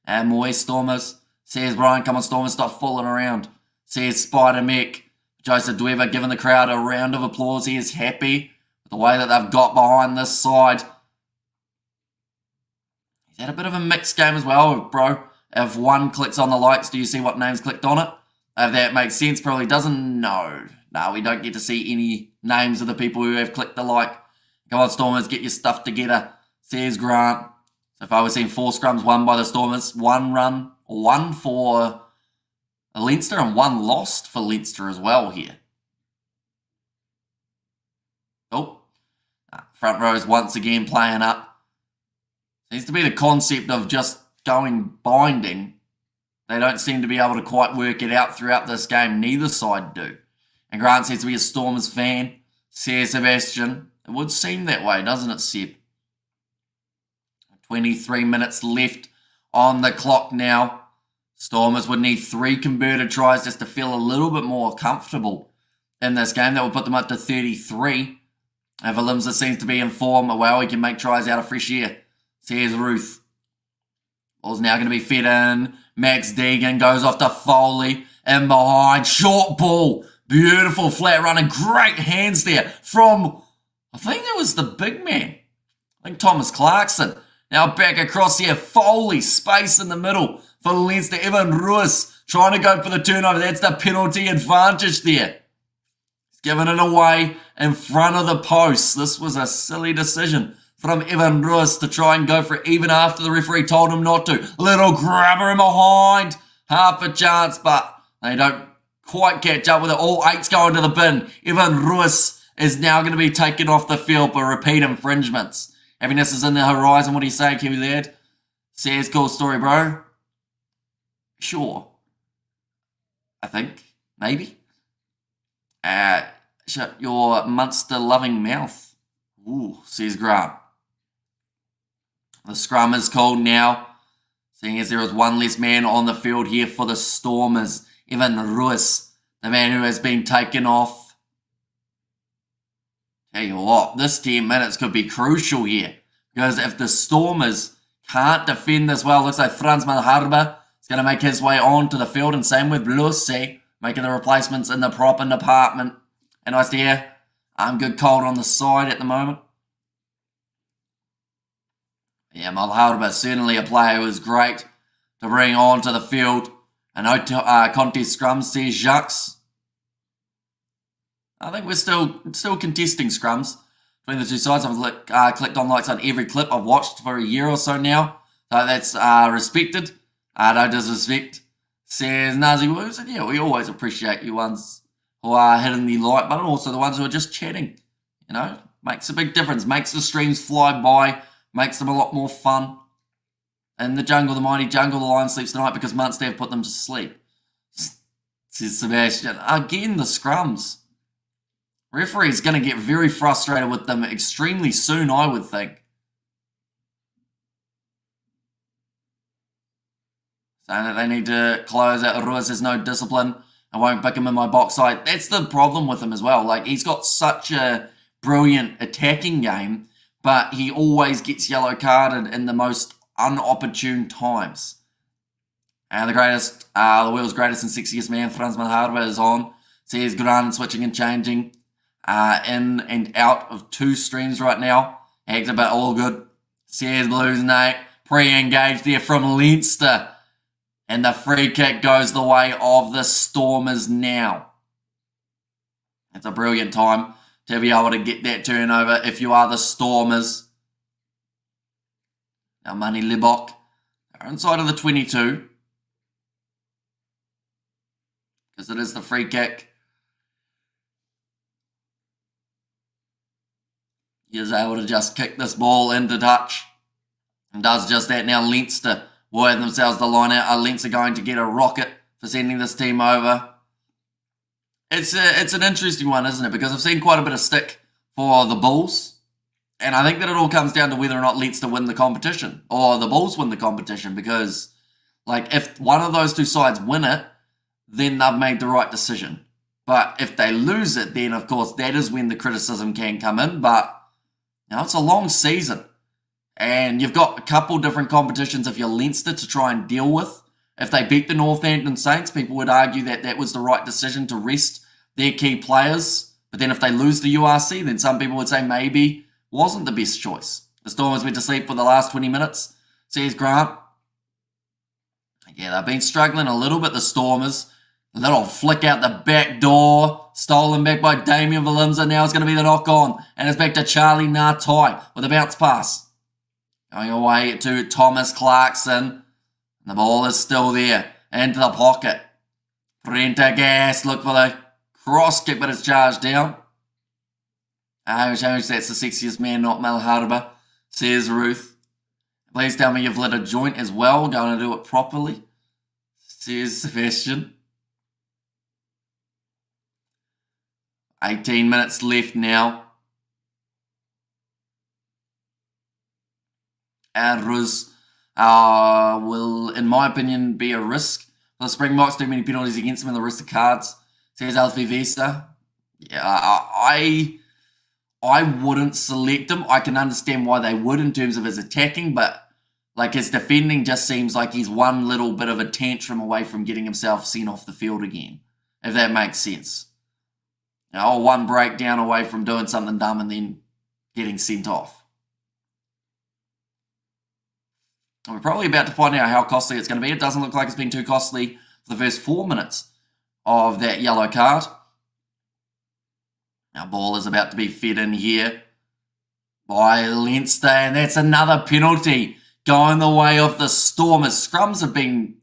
and Moy Stormers. Says Brian, come on Stormers, stop fooling around. Says Spider Mech. Joseph Dweba giving the crowd a round of applause. He is happy with the way that they've got behind this side. He's had a bit of a mixed game as well, bro. If one clicks on the likes, do you see what names clicked on it? If that makes sense, probably doesn't. No, we don't get to see any names of the people who have clicked the like. Come on, Stormers, get your stuff together, says Grant. So far, we've seen 4 scrums won by the Stormers, 1 for Leinster and 1 lost for Leinster as well here. Oh, front row is once again playing up. Seems to be the concept of just going binding. They don't seem to be able to quite work it out throughout this game. Neither side do. And Grant says to be a Stormers fan. Says Sebastian. It would seem that way, doesn't it, Seb? 23 minutes left on the clock now. Stormers would need 3 converted tries just to feel a little bit more comfortable in this game. That would put them up to 33. If Alimsa seems to be in form, well, he can make tries out of fresh air. Says Ruth. Ball's now going to be fed in. Max Deegan goes off to Foley. In behind. Short ball. Beautiful flat running. Great hands there from, I think that was the big man. I think Thomas Clarkson. Now back across here. Foley. Space in the middle for Leinster. Evan Ruiz trying to go for the turnover. That's the penalty advantage there. He's giving it away in front of the post. This was a silly decision from Evan Ruiz to try and go for it even after the referee told him not to. Little grabber in behind. Half a chance, but they don't quite catch up with it. All 8's going to the bin. Evan Ruiz is now going to be taken off the field for repeat infringements. Happiness is in the horizon. What do you say, Kiwi lad? Says, cool story, bro. Sure. I think. Maybe. Shut your Munster-loving mouth. Ooh, says Grant. The scrum is called now. Seeing as there is 1 less man on the field here for the Stormers. Evan Ruiz, the man who has been taken off. Tell you what, this 10 minutes could be crucial here. Because if the Stormers can't defend this well, looks like Frans Malharba is going to make his way onto the field. And same with Lucy, making the replacements in the proper department. And nice to hear. I'm good cold on the side at the moment. Yeah, Malharba, certainly a player who is great to bring onto the field. And contest scrums, says Jacques. I think we're still contesting scrums between the two sides. I've clicked on likes on every clip I've watched for a year or so now. So that's respected. No disrespect. Says Nazi Woos. And yeah, we always appreciate you ones who are hitting the like button. Also the ones who are just chatting. You know, makes a big difference. Makes the streams fly by. Makes them a lot more fun. In the jungle, the mighty jungle, the lion sleeps tonight because Munster have put them to sleep. Says Sebastian. Again, the scrums. Referee's going to get very frustrated with them extremely soon, I would think. Saying that they need to close out. Ruiz has no discipline. I won't pick him in my box side. That's the problem with him as well. Like, he's got such a brilliant attacking game, but he always gets yellow carded in the most unopportune times. And the world's greatest and sexiest man, Frans Malharba, is on. Says Grant and switching and changing. In and out of 2 streams right now. Acts about all good. Says Blues Nate. Pre-engaged there from Leinster. And the free kick goes the way of the Stormers now. It's a brilliant time to be able to get that turnover if you are the Stormers. Now Money Libok are inside of the 22. Because it is the free kick. He is able to just kick this ball into touch. And does just that. Now Leinster will have themselves the line out. Are Leinster going to get a rocket for sending this team over? It's an interesting one, isn't it? Because I've seen quite a bit of stick for the Bulls. And I think that it all comes down to whether or not Leinster win the competition. Or the Bulls win the competition. Because Like, if one of those two sides win it, then they've made the right decision. But if they lose it, then, of course, that is when the criticism can come in. But, it's a long season. And you've got a couple different competitions if you're Leinster to try and deal with. If they beat the Northampton Saints, people would argue that that was the right decision to rest their key players. But then if they lose the URC, then some people would say maybe wasn't the best choice. The Stormers went to sleep for the last 20 minutes, says Grant. Yeah, they've been struggling a little bit, the Stormers. A little flick out the back door. Stolen back by Damien Valimza. Now it's going to be the knock on. And it's back to Charlie Ngatai with a bounce pass. Going away to Thomas Clarkson. The ball is still there. Into the pocket. Prendergast look for the cross kick, but it's charged down. That's the sexiest man, not Mel Harbour, says Ruth. Please tell me you've lit a joint as well. Going to do it properly, says Sebastian. 18 minutes left now. Errors will, in my opinion, be a risk. The Springboks, too many penalties against them in the rest of the cards, says Alfie Vesta. Yeah, I wouldn't select him. I can understand why they would in terms of his attacking, but like his defending just seems like he's one little bit of a tantrum away from getting himself sent off the field again, if that makes sense. One breakdown away from doing something dumb and then getting sent off. And we're probably about to find out how costly it's going to be. It doesn't look like it's been too costly for the first 4 minutes of that yellow card. Now, ball is about to be fed in here by Leinster, and that's another penalty going the way of the Stormers. Scrums have been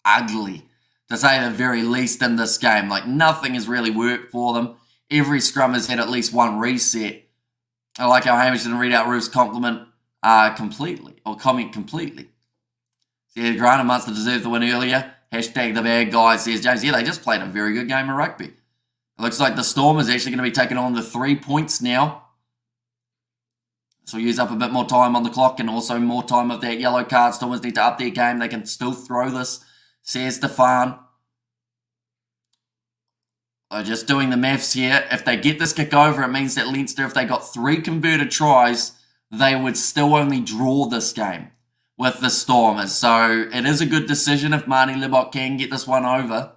ugly, to say the very least, in this game. Like, nothing has really worked for them. Every scrum has had at least one reset. I like how Hamish didn't read out Ruth's comment completely. Yeah, granted, Munster deserved the win earlier. Hashtag the bad guy, says James. Yeah, they just played a very good game of rugby. It looks like the Stormers actually going to be taking on the 3 points now. So use up a bit more time on the clock and also more time of that yellow card. Stormers need to up their game. They can still throw this, says Stefan. Just doing the maths here. If they get this kick over, it means that Leinster, if they got 3 converted tries, they would still only draw this game with the Stormers. So it is a good decision if Marnie Libok can get this one over.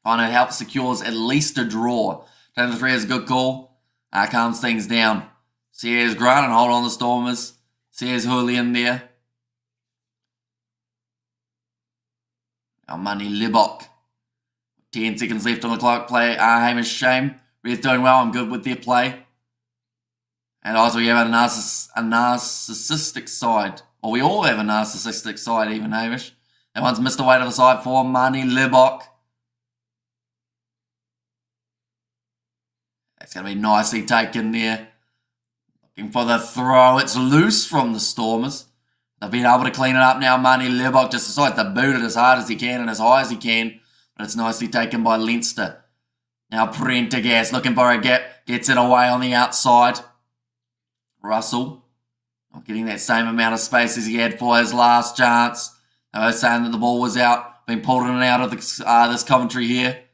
And it helps secures at least a draw. 10-3 is a good call. Calms things down. Sears Grant and hold on the Stormers. Sears Julian there. Now Marnie Libok. 10 seconds left on the clock. Play Hamish Shame. Red's doing well. I'm good with their play. And also we have a narcissistic side. Or we all have a narcissistic side, even Hamish. That one's missed away to the side for Marnie Libok. It's going to be nicely taken there. Looking for the throw. It's loose from the Stormers. They've been able to clean it up now. Marnie Libok just decides to boot it as hard as he can and as high as he can. But it's nicely taken by Leinster. Now Prendergast looking for a gap. Gets it away on the outside. Russell not getting that same amount of space as he had for his last chance. They were saying that the ball was out. Being pulled in and out of this commentary here.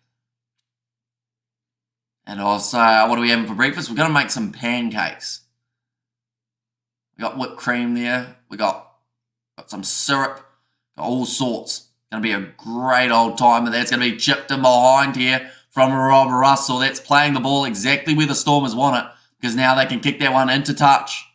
And also, what are we having for breakfast? We're going to make some pancakes. We got whipped cream there. We got some syrup. Got all sorts. Going to be a great old time. And that's going to be chipped in behind here from Rob Russell. That's playing the ball exactly where the Stormers want it. Because now they can kick that one into touch.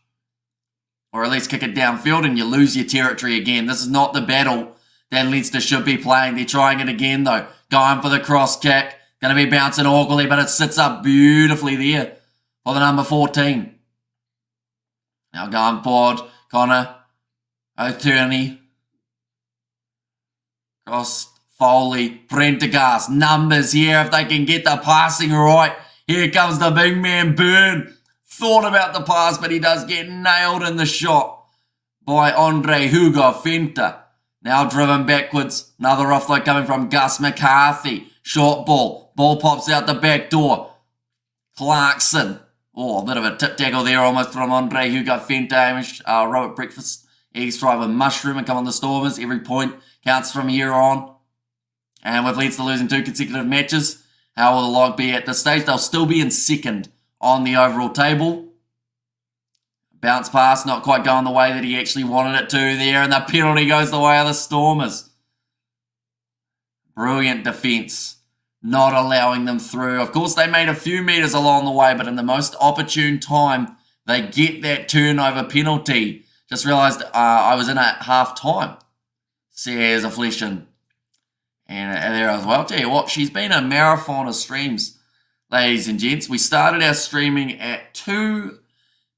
Or at least kick it downfield and you lose your territory again. This is not the battle that Leinster should be playing. They're trying it again though. Going for the cross kick. Going to be bouncing awkwardly, but it sits up beautifully there for the number 14. Now going forward, Connor O'Turney. Cross Foley, Prendergast. Numbers here if they can get the passing right. Here comes the big man Byrne. Thought about the pass, but he does get nailed in the shot by Andre Hugo Fenta. Now driven backwards. Another offload coming from Gus McCarthy. Short ball. Ball pops out the back door. Clarkson. Oh, a bit of a tip tackle there almost from Andre Hugo Fenta. Robert Breakfast Eggs fried with mushroom and come on the Stormers. Every point counts from here on. And with Leinster losing 2 consecutive matches, how will the log be at this stage? They'll still be in second on the overall table. Bounce pass, not quite going the way that he actually wanted it to there, and the penalty goes the way of the Stormers. Brilliant defence, not allowing them through. Of course, they made a few metres along the way, but in the most opportune time, they get that turnover penalty. Just realised I was in at half-time, says Affliction. And there as well. I'll tell you what, she's been a marathon of streams, ladies and gents. We started our streaming at 2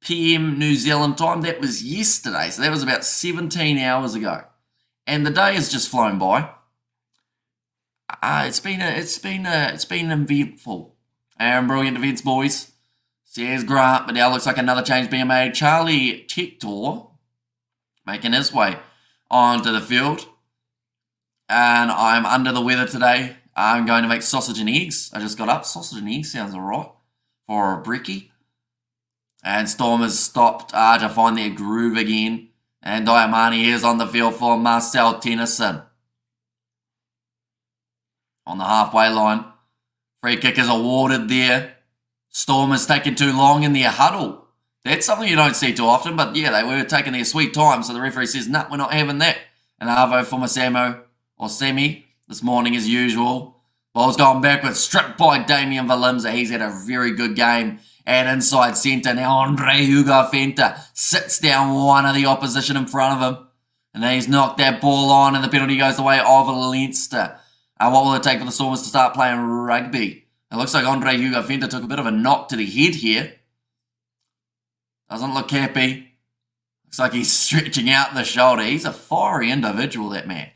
p.m. New Zealand time. That was yesterday, so that was about 17 hours ago. And the day has just flown by. It's been eventful. And brilliant events, boys. Says Grant, but now looks like another change being made. Charlie Tector making his way onto the field. And I'm under the weather today. I'm going to make sausage and eggs. I just got up. Sausage and eggs sounds alright for a brekkie. And Stormers stopped to find their groove again. And Diamani is on the field for Marcel Tennyson. On the halfway line. Free kick is awarded there. Stormers taking too long in their huddle. That's something you don't see too often. But yeah, they were taking their sweet time. So the referee says, nah, we're not having that. And Arvo for Masamo. Or Semi, this morning as usual. Ball's gone backwards, stripped by Damien Valimza. He's had a very good game at inside centre. Now Andre Hugo Fenta sits down one of the opposition in front of him. And then he's knocked that ball on and the penalty goes the way of Leinster. What will it take for the Stormers to start playing rugby? It looks like Andre Hugo Fenta took a bit of a knock to the head here. Doesn't look happy. Looks like he's stretching out the shoulder. He's a fiery individual, that man.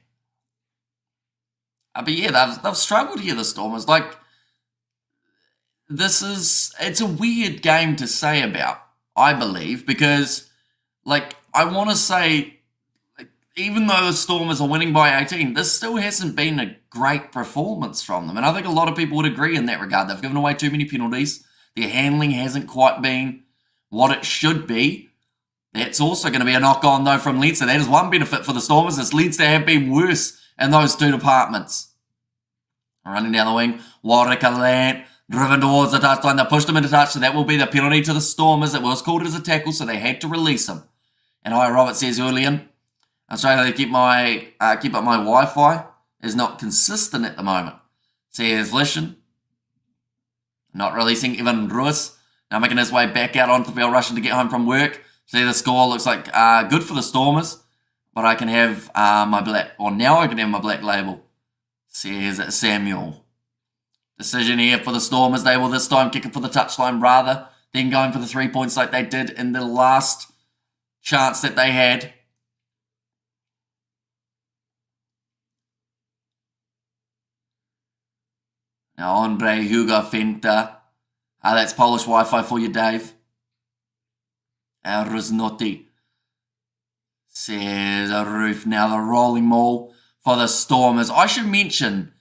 But yeah, they've struggled here, the Stormers. Like, it's a weird game to say about, I believe, because, like, I want to say, like, even though the Stormers are winning by 18, this still hasn't been a great performance from them. And I think a lot of people would agree in that regard. They've given away too many penalties. Their handling hasn't quite been what it should be. That's also going to be a knock-on, though, from Leinster. That is one benefit for the Stormers, is Leinster have been worse in those two departments. Running down the wing, Warwick Lant driven towards the touchline. They pushed him into touch, so that will be the penalty to the Stormers. It was called as a tackle, so they had to release him. And hi, Robert says Julian. I'm trying to keep up my Wi-Fi. Is not consistent at the moment. Says Vlishin. Not releasing Evan Ruiz. Now making his way back out onto the field, rushing to get home from work. See, the score looks like good for the Stormers. But I can have now I can have my black label. Says Samuel. Decision here for the Stormers. They will this time kick it for the touchline rather than going for the 3 points like they did in the last chance that they had. Now Andre Hugo Fenta. That's Polish Wi-Fi for you, Dave. Rusnotti. Says a roof. Now the rolling maul for the Stormers. I should mention,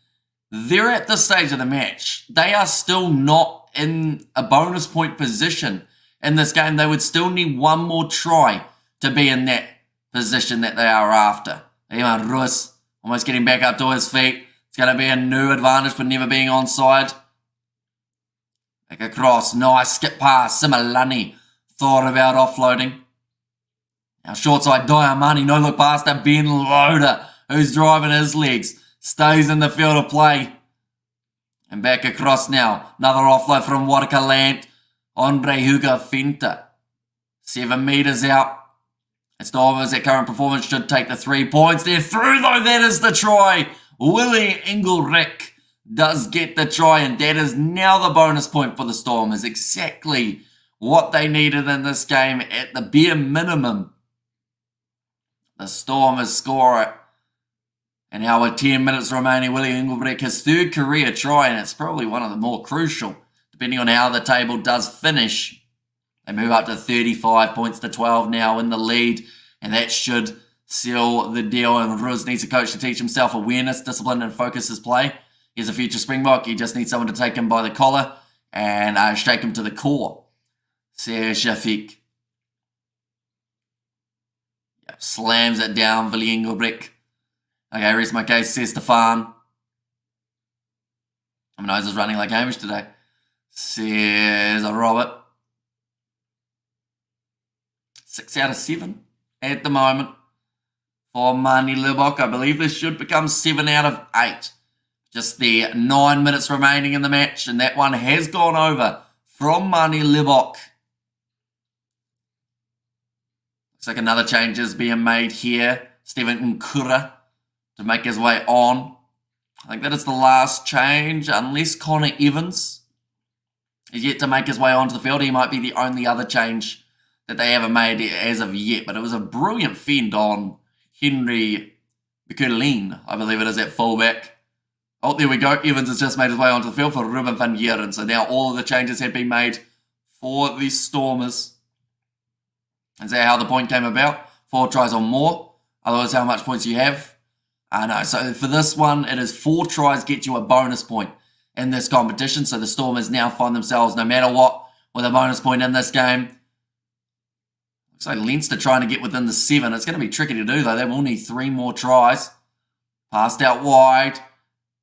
they're at this stage of the match. They are still not in a bonus point position in this game. They would still need one more try to be in that position that they are after. Ivan Rus almost getting back up to his feet. It's going to be a new advantage for never being onside. Back across. Nice skip pass. Similani thought about offloading. Now short side, Diamani. No look past that Ben Loader, who's driving his legs. Stays in the field of play. And back across now. Another offload from Warkaland. Andre Hugo Fenta. 7 metres out. And Stormers at current performance should take the 3 points. They're through though. That is the try. Willie Engelrich does get the try. And that is now the bonus point for the Stormers. Exactly what they needed in this game at the bare minimum. The Stormers score it. And now with 10 minutes remaining, Willie Engelbrecht, his third career try, and it's probably one of the more crucial, depending on how the table does finish. They move up to 35 points to 12 now in the lead, and that should seal the deal. And Ruz needs a coach to teach himself awareness, discipline, and focus his play. He's a future Springbok. He just needs someone to take him by the collar and shake him to the core. Says Shafiq. Yep, slams it down, Villeneuve. Okay, rest my case, says Stefan. My nose is running like Hamish today. Says Robert. 6 out of 7 at the moment for Mani Libok. I believe this should become 7 out of 8. Just the 9 minutes remaining in the match, and that one has gone over from Mani Libok. Looks like another change is being made here. Stephen Nkura to make his way on. I think that is the last change, unless Connor Evans is yet to make his way onto the field. He might be the only other change that they haven't made as of yet, but it was a brilliant fend on Henry Bukelin, I believe it is, at fullback. Oh, there we go. Evans has just made his way onto the field for Ruben van Geeren. So now all of the changes have been made for the Stormers. Is that how the point came about? 4 tries or more. Otherwise, how much points you have? No, so for this one, it is 4 tries get you a bonus point in this competition. So the Stormers now find themselves, no matter what, with a bonus point in this game. Looks like Leinster trying to get within the 7. It's going to be tricky to do, though. They will need 3 more tries. Passed out wide.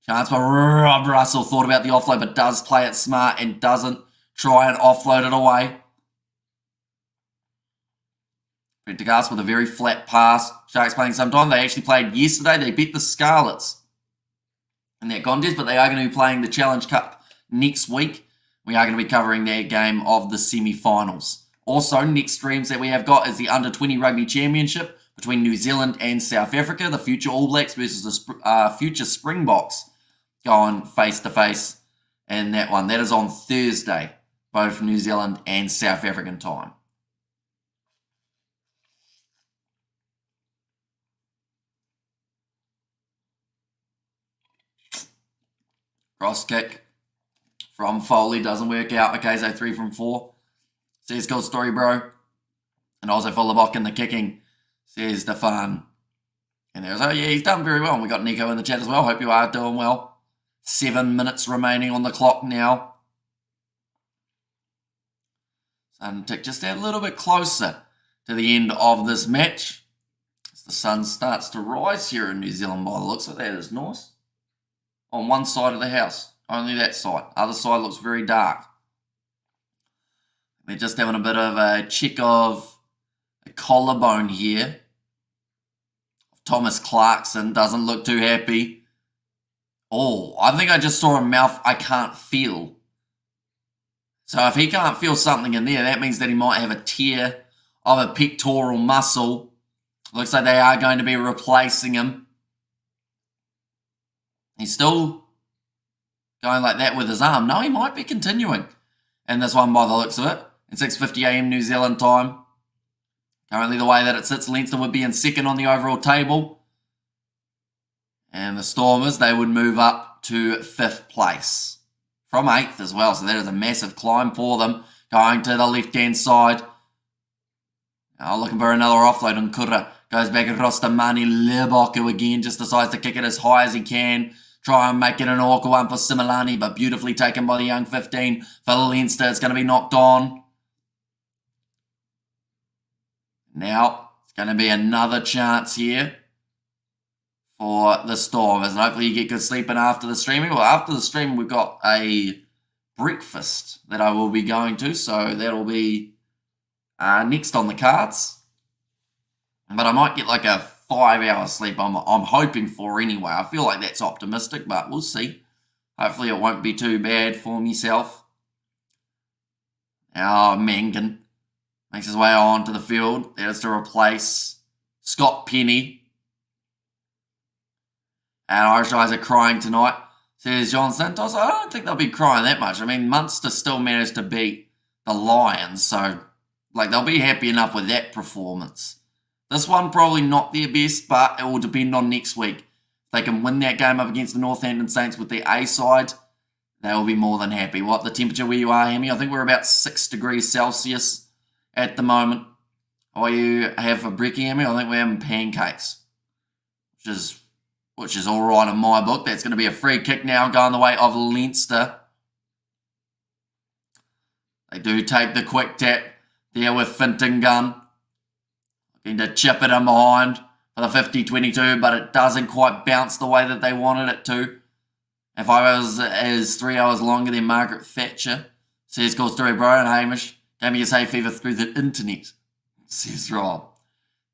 Chance for Rob Russell. Thought about the offload, but does play it smart and doesn't try and offload it away. Prendergast with a very flat pass. Sharks playing sometime. They actually played yesterday. They beat the Scarlets in that contest, but they are going to be playing the Challenge Cup next week. We are going to be covering their game of the semi-finals. Also, next streams that we have got is the Under-20 Rugby Championship between New Zealand and South Africa. The future All Blacks versus the future Springboks going face-to-face in that one. That is on Thursday, both New Zealand and South African time. Cross kick from Foley doesn't work out. Okay, so 3 from 4. Says cool story, bro. And also for Lebok in the kicking, says Stefan. And there's, oh yeah, he's done very well. And we got Nico in the chat as well. Hope you are doing well. 7 minutes remaining on the clock now. Sun tick just a little bit closer to the end of this match. As the sun starts to rise here in New Zealand by the looks of that. Is nice. On one side of the house. Only that side. Other side looks very dark. They're just having a bit of a check of a collarbone here. Thomas Clarkson doesn't look too happy. Oh, I think I just saw a mouth I can't feel. So if he can't feel something in there, that means that he might have a tear of a pectoral muscle. Looks like they are going to be replacing him. He's still going like that with his arm. No, he might be continuing in this one by the looks of it. At 6:50 a.m. New Zealand time. Currently the way that it sits, Leinster would be in second on the overall table. And the Stormers, they would move up to 5th place. From 8th as well, so that is a massive climb for them. Going to the left-hand side. Now looking for another offload, and Nkura goes back across to Mani Libok, who again just decides to kick it as high as he can. Try and make it an awkward one for Similani, but beautifully taken by the young 15. For Leinster, it's going to be knocked on. Now, it's going to be another chance here for the Stormers. And hopefully you get good sleeping after the streaming. Well, after the stream, we've got a breakfast that I will be going to. So that'll be next on the cards. But I might get like a 5-hour sleep I'm hoping for anyway. I feel like that's optimistic, but we'll see. Hopefully it won't be too bad for myself. Now Mangan makes his way onto the field. That is to replace Scott Penny. And Irish guys are crying tonight, says John Santos. I don't think they'll be crying that much. I mean, Munster still managed to beat the Lions, so like they'll be happy enough with that performance. This one probably not their best, but it will depend on next week. If they can win that game up against the Northampton Saints with the A side, they will be more than happy. What the temperature where you are, Hemi? I think we're about 6 degrees Celsius at the moment. What you have for brekkie, Hemi? I think we're having pancakes, which is all right in my book. That's going to be a free kick now, going the way of Leinster. They do take the quick tap there with Fintingun. Looking to chip it in behind for the 50-22, but it doesn't quite bounce the way that they wanted it to. And 5 hours is 3 hours longer than Margaret Thatcher. Says goes through Brian Hamish. Gave me a hay fever through the internet. Says Rob.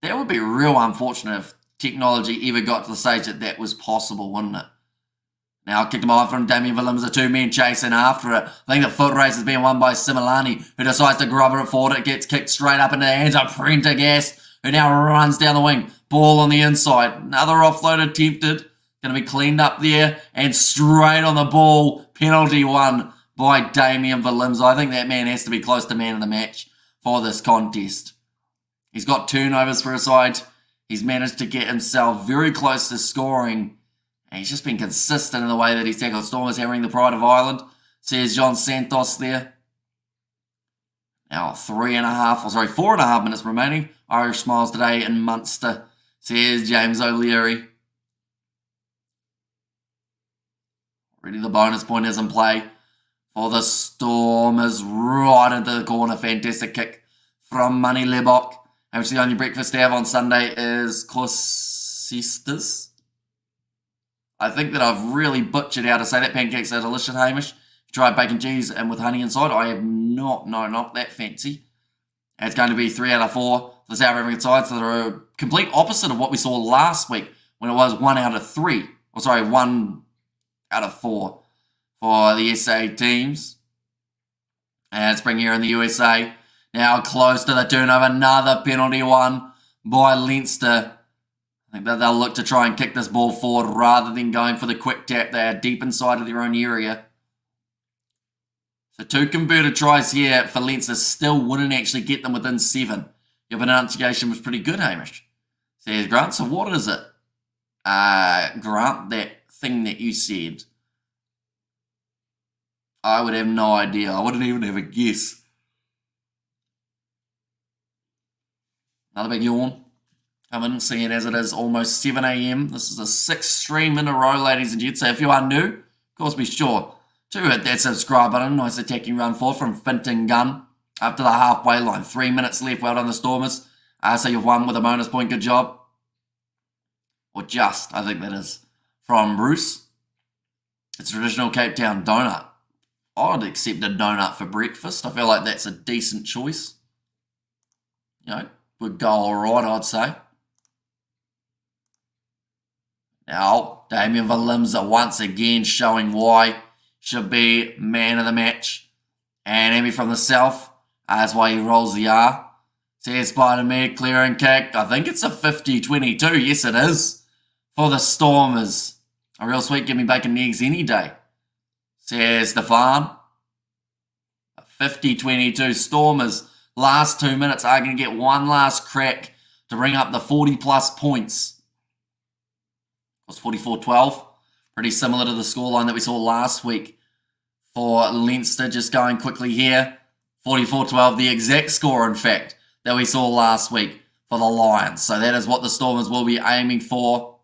That would be real unfortunate if technology ever got to the stage that that was possible, wouldn't it? Now kicked him off from Damien Williams, a two-man chasing after it. I think the foot race is being won by Similani, who decides to grubber it forward. It gets kicked straight up into the hands of Prendergast, who now runs down the wing. Ball on the inside. Another offload attempted. Going to be cleaned up there. And straight on the ball. Penalty won by Damien Williams. I think that man has to be close to man of the match for this contest. He's got turnovers for his side. He's managed to get himself very close to scoring. And he's just been consistent in the way that he's tackled Stormers, hammering the pride of Ireland. Says John Santos there. Now 4.5 minutes remaining. Irish smiles today in Munster. Says James O'Leary. Already the bonus point is in play for the Stormers. Right into the corner. Fantastic kick from Money Lebok. Actually, the only breakfast to have on Sunday is Closistas. I think that I've really butchered how to say that. Pancakes are delicious, Hamish. Tried bacon cheese and with honey inside. I have not, no, not that fancy. And it's going to be 3 out of 4 for the South African side. So they're a complete opposite of what we saw last week when it was 1 out of 3. Or sorry, 1 out of 4 for the SA teams. And Spring here in the USA. Now close to the turnover. Another penalty won by Leinster. I think that they'll look to try and kick this ball forward rather than going for the quick tap. They are deep inside of their own area. So 2 converted tries here for Leinster still wouldn't actually get them within 7. Your pronunciation was pretty good, Hamish. Says Grant, so what is it? Grant, that thing that you said. I would have no idea. I wouldn't even have a guess. Another big yawn. Come in and see it as it is almost 7 a.m. This is the 6th stream in a row, ladies and gents. So if you are new, of course, be sure to hit that subscribe button. Nice attacking run forward from Finton Gunn up to the halfway line. 3 minutes left. Well done, the Stormers. So you've won with a bonus point. Good job. Or just, I think that is, from Bruce. It's traditional Cape Town donut. I'd accept a donut for breakfast. I feel like that's a decent choice. You know, would go all right, I'd say. Now, Damien Williams once again showing why should be man of the match. And Emmy from the south, that's why he rolls the R. Says Spider-Man, clearing kick. I think it's a 50-22. Yes, it is. For the Stormers. A real sweet, give me bacon and eggs any day. Says Stefan. 50-22 Stormers. Last 2 minutes are going to get one last crack to bring up the 40-plus points. It was 44-12. Pretty similar to the scoreline that we saw last week for Leinster. Just going quickly here. 44-12, the exact score, in fact, that we saw last week for the Lions. So that is what the Stormers will be aiming for.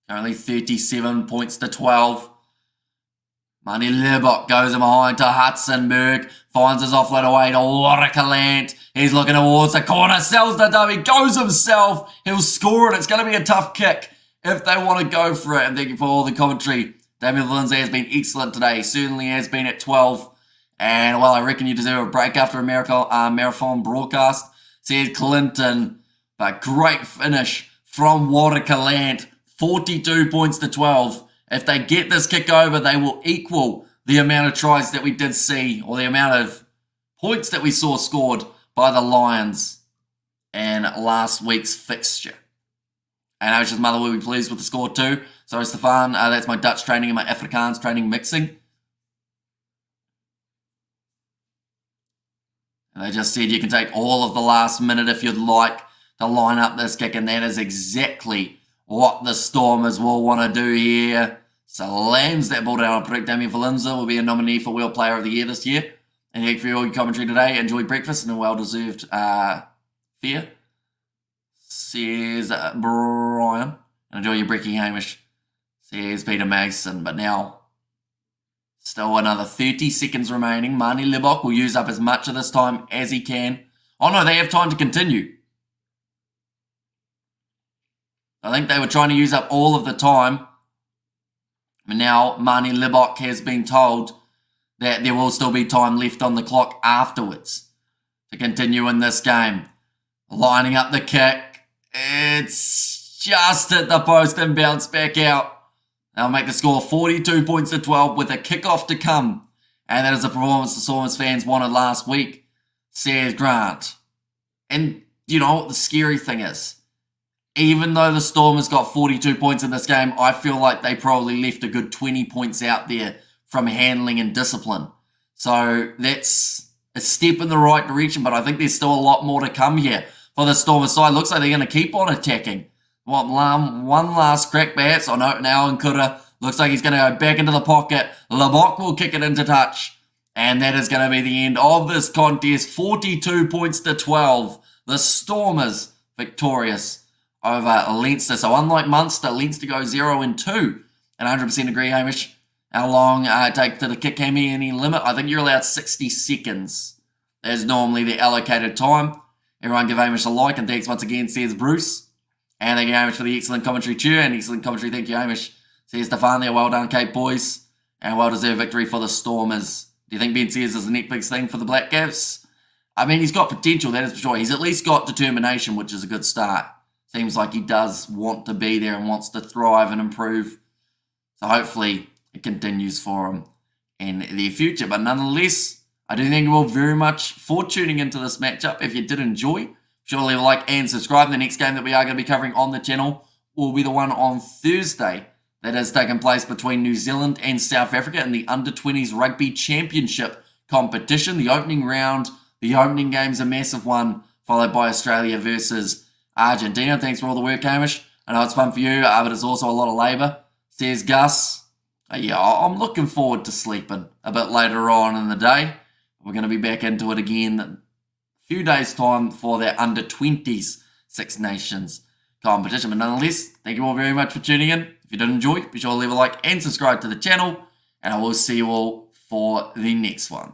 Currently 37 points to 12. Money Lebok goes in behind to Hudson-Berg. Finds his offload away to Warakalant. He's looking towards the corner. Sells the dummy. Goes himself. He'll score it. It's going to be a tough kick if they want to go for it. And thank you for all the commentary. Damien Williams has been excellent today. Certainly has been at 12. And, well, I reckon you deserve a break after a marathon broadcast. Says Clinton. But great finish from Warakalant. 42 points to 12. If they get this kick over, they will equal the amount of tries that we did see, or the amount of points that we saw scored by the Lions in last week's fixture. And Ash's mother will be pleased with the score too. Sorry, Stefan, that's my Dutch training and my Afrikaans training mixing. And they just said you can take all of the last minute if you'd like to line up this kick, and that is exactly what the Stormers will want to do here. So lands that ball down. I predict Damien Williams will be a nominee for World Player of the Year this year. And thank you for all your commentary today. Enjoy breakfast and a well-deserved fear. Says Brian. Enjoy your brekkie, Hamish. Says Peter Mason. But now, still another 30 seconds remaining. Marnie Lebok will use up as much of this time as he can. Oh no, they have time to continue. I think they were trying to use up all of the time. And now Marnie Libok has been told that there will still be time left on the clock afterwards to continue in this game. Lining up the kick. It's just hit the post and bounced back out. They'll make the score 42 points to 12 with a kickoff to come. And that is a performance the Stormers fans wanted last week, says Grant. And you know what the scary thing is? Even though the Stormers got 42 points in this game, I feel like they probably left a good 20 points out there from handling and discipline. So that's a step in the right direction, but I think there's still a lot more to come here for the Stormers side. Looks like they're going to keep on attacking. One last crack perhaps. On Alan Kura. Looks like he's going to go back into the pocket. Libok will kick it into touch. And that is going to be the end of this contest. 42 points to 12. The Stormers victorious over Leinster. So unlike Munster, Leinster go 0-2. And 100% agree, Hamish. How long it takes to the kick? Any limit? I think you're allowed 60 seconds. That's normally the allocated time. Everyone give Hamish a like, and thanks once again, says Bruce. And thank you, Hamish, for the excellent commentary too. And excellent commentary, thank you, Hamish. Says Stefan there, well done, Cape boys. And well-deserved victory for the Stormers. Do you think Ben Sears is the next big thing for the Black Caps? I mean, he's got potential, that is for sure. He's at least got determination, which is a good start. Seems like he does want to be there and wants to thrive and improve. So hopefully it continues for him in the future. But nonetheless, I do thank you all very much for tuning into this matchup. If you did enjoy, be sure to leave a like and subscribe. The next game that we are going to be covering on the channel will be the one on Thursday that has taken place between New Zealand and South Africa in the Under-20s Rugby Championship competition. The opening round, the opening game's a massive one, followed by Australia versus Argentina. Thanks for all the work, Hamish. I know it's fun for you, but it's also a lot of labour, says Gus. Yeah, I'm looking forward to sleeping a bit later on in the day. We're going to be back into it again in a few days' time for that Under-20s Six Nations competition. But nonetheless, thank you all very much for tuning in. If you did enjoy, be sure to leave a like and subscribe to the channel. And I will see you all for the next one.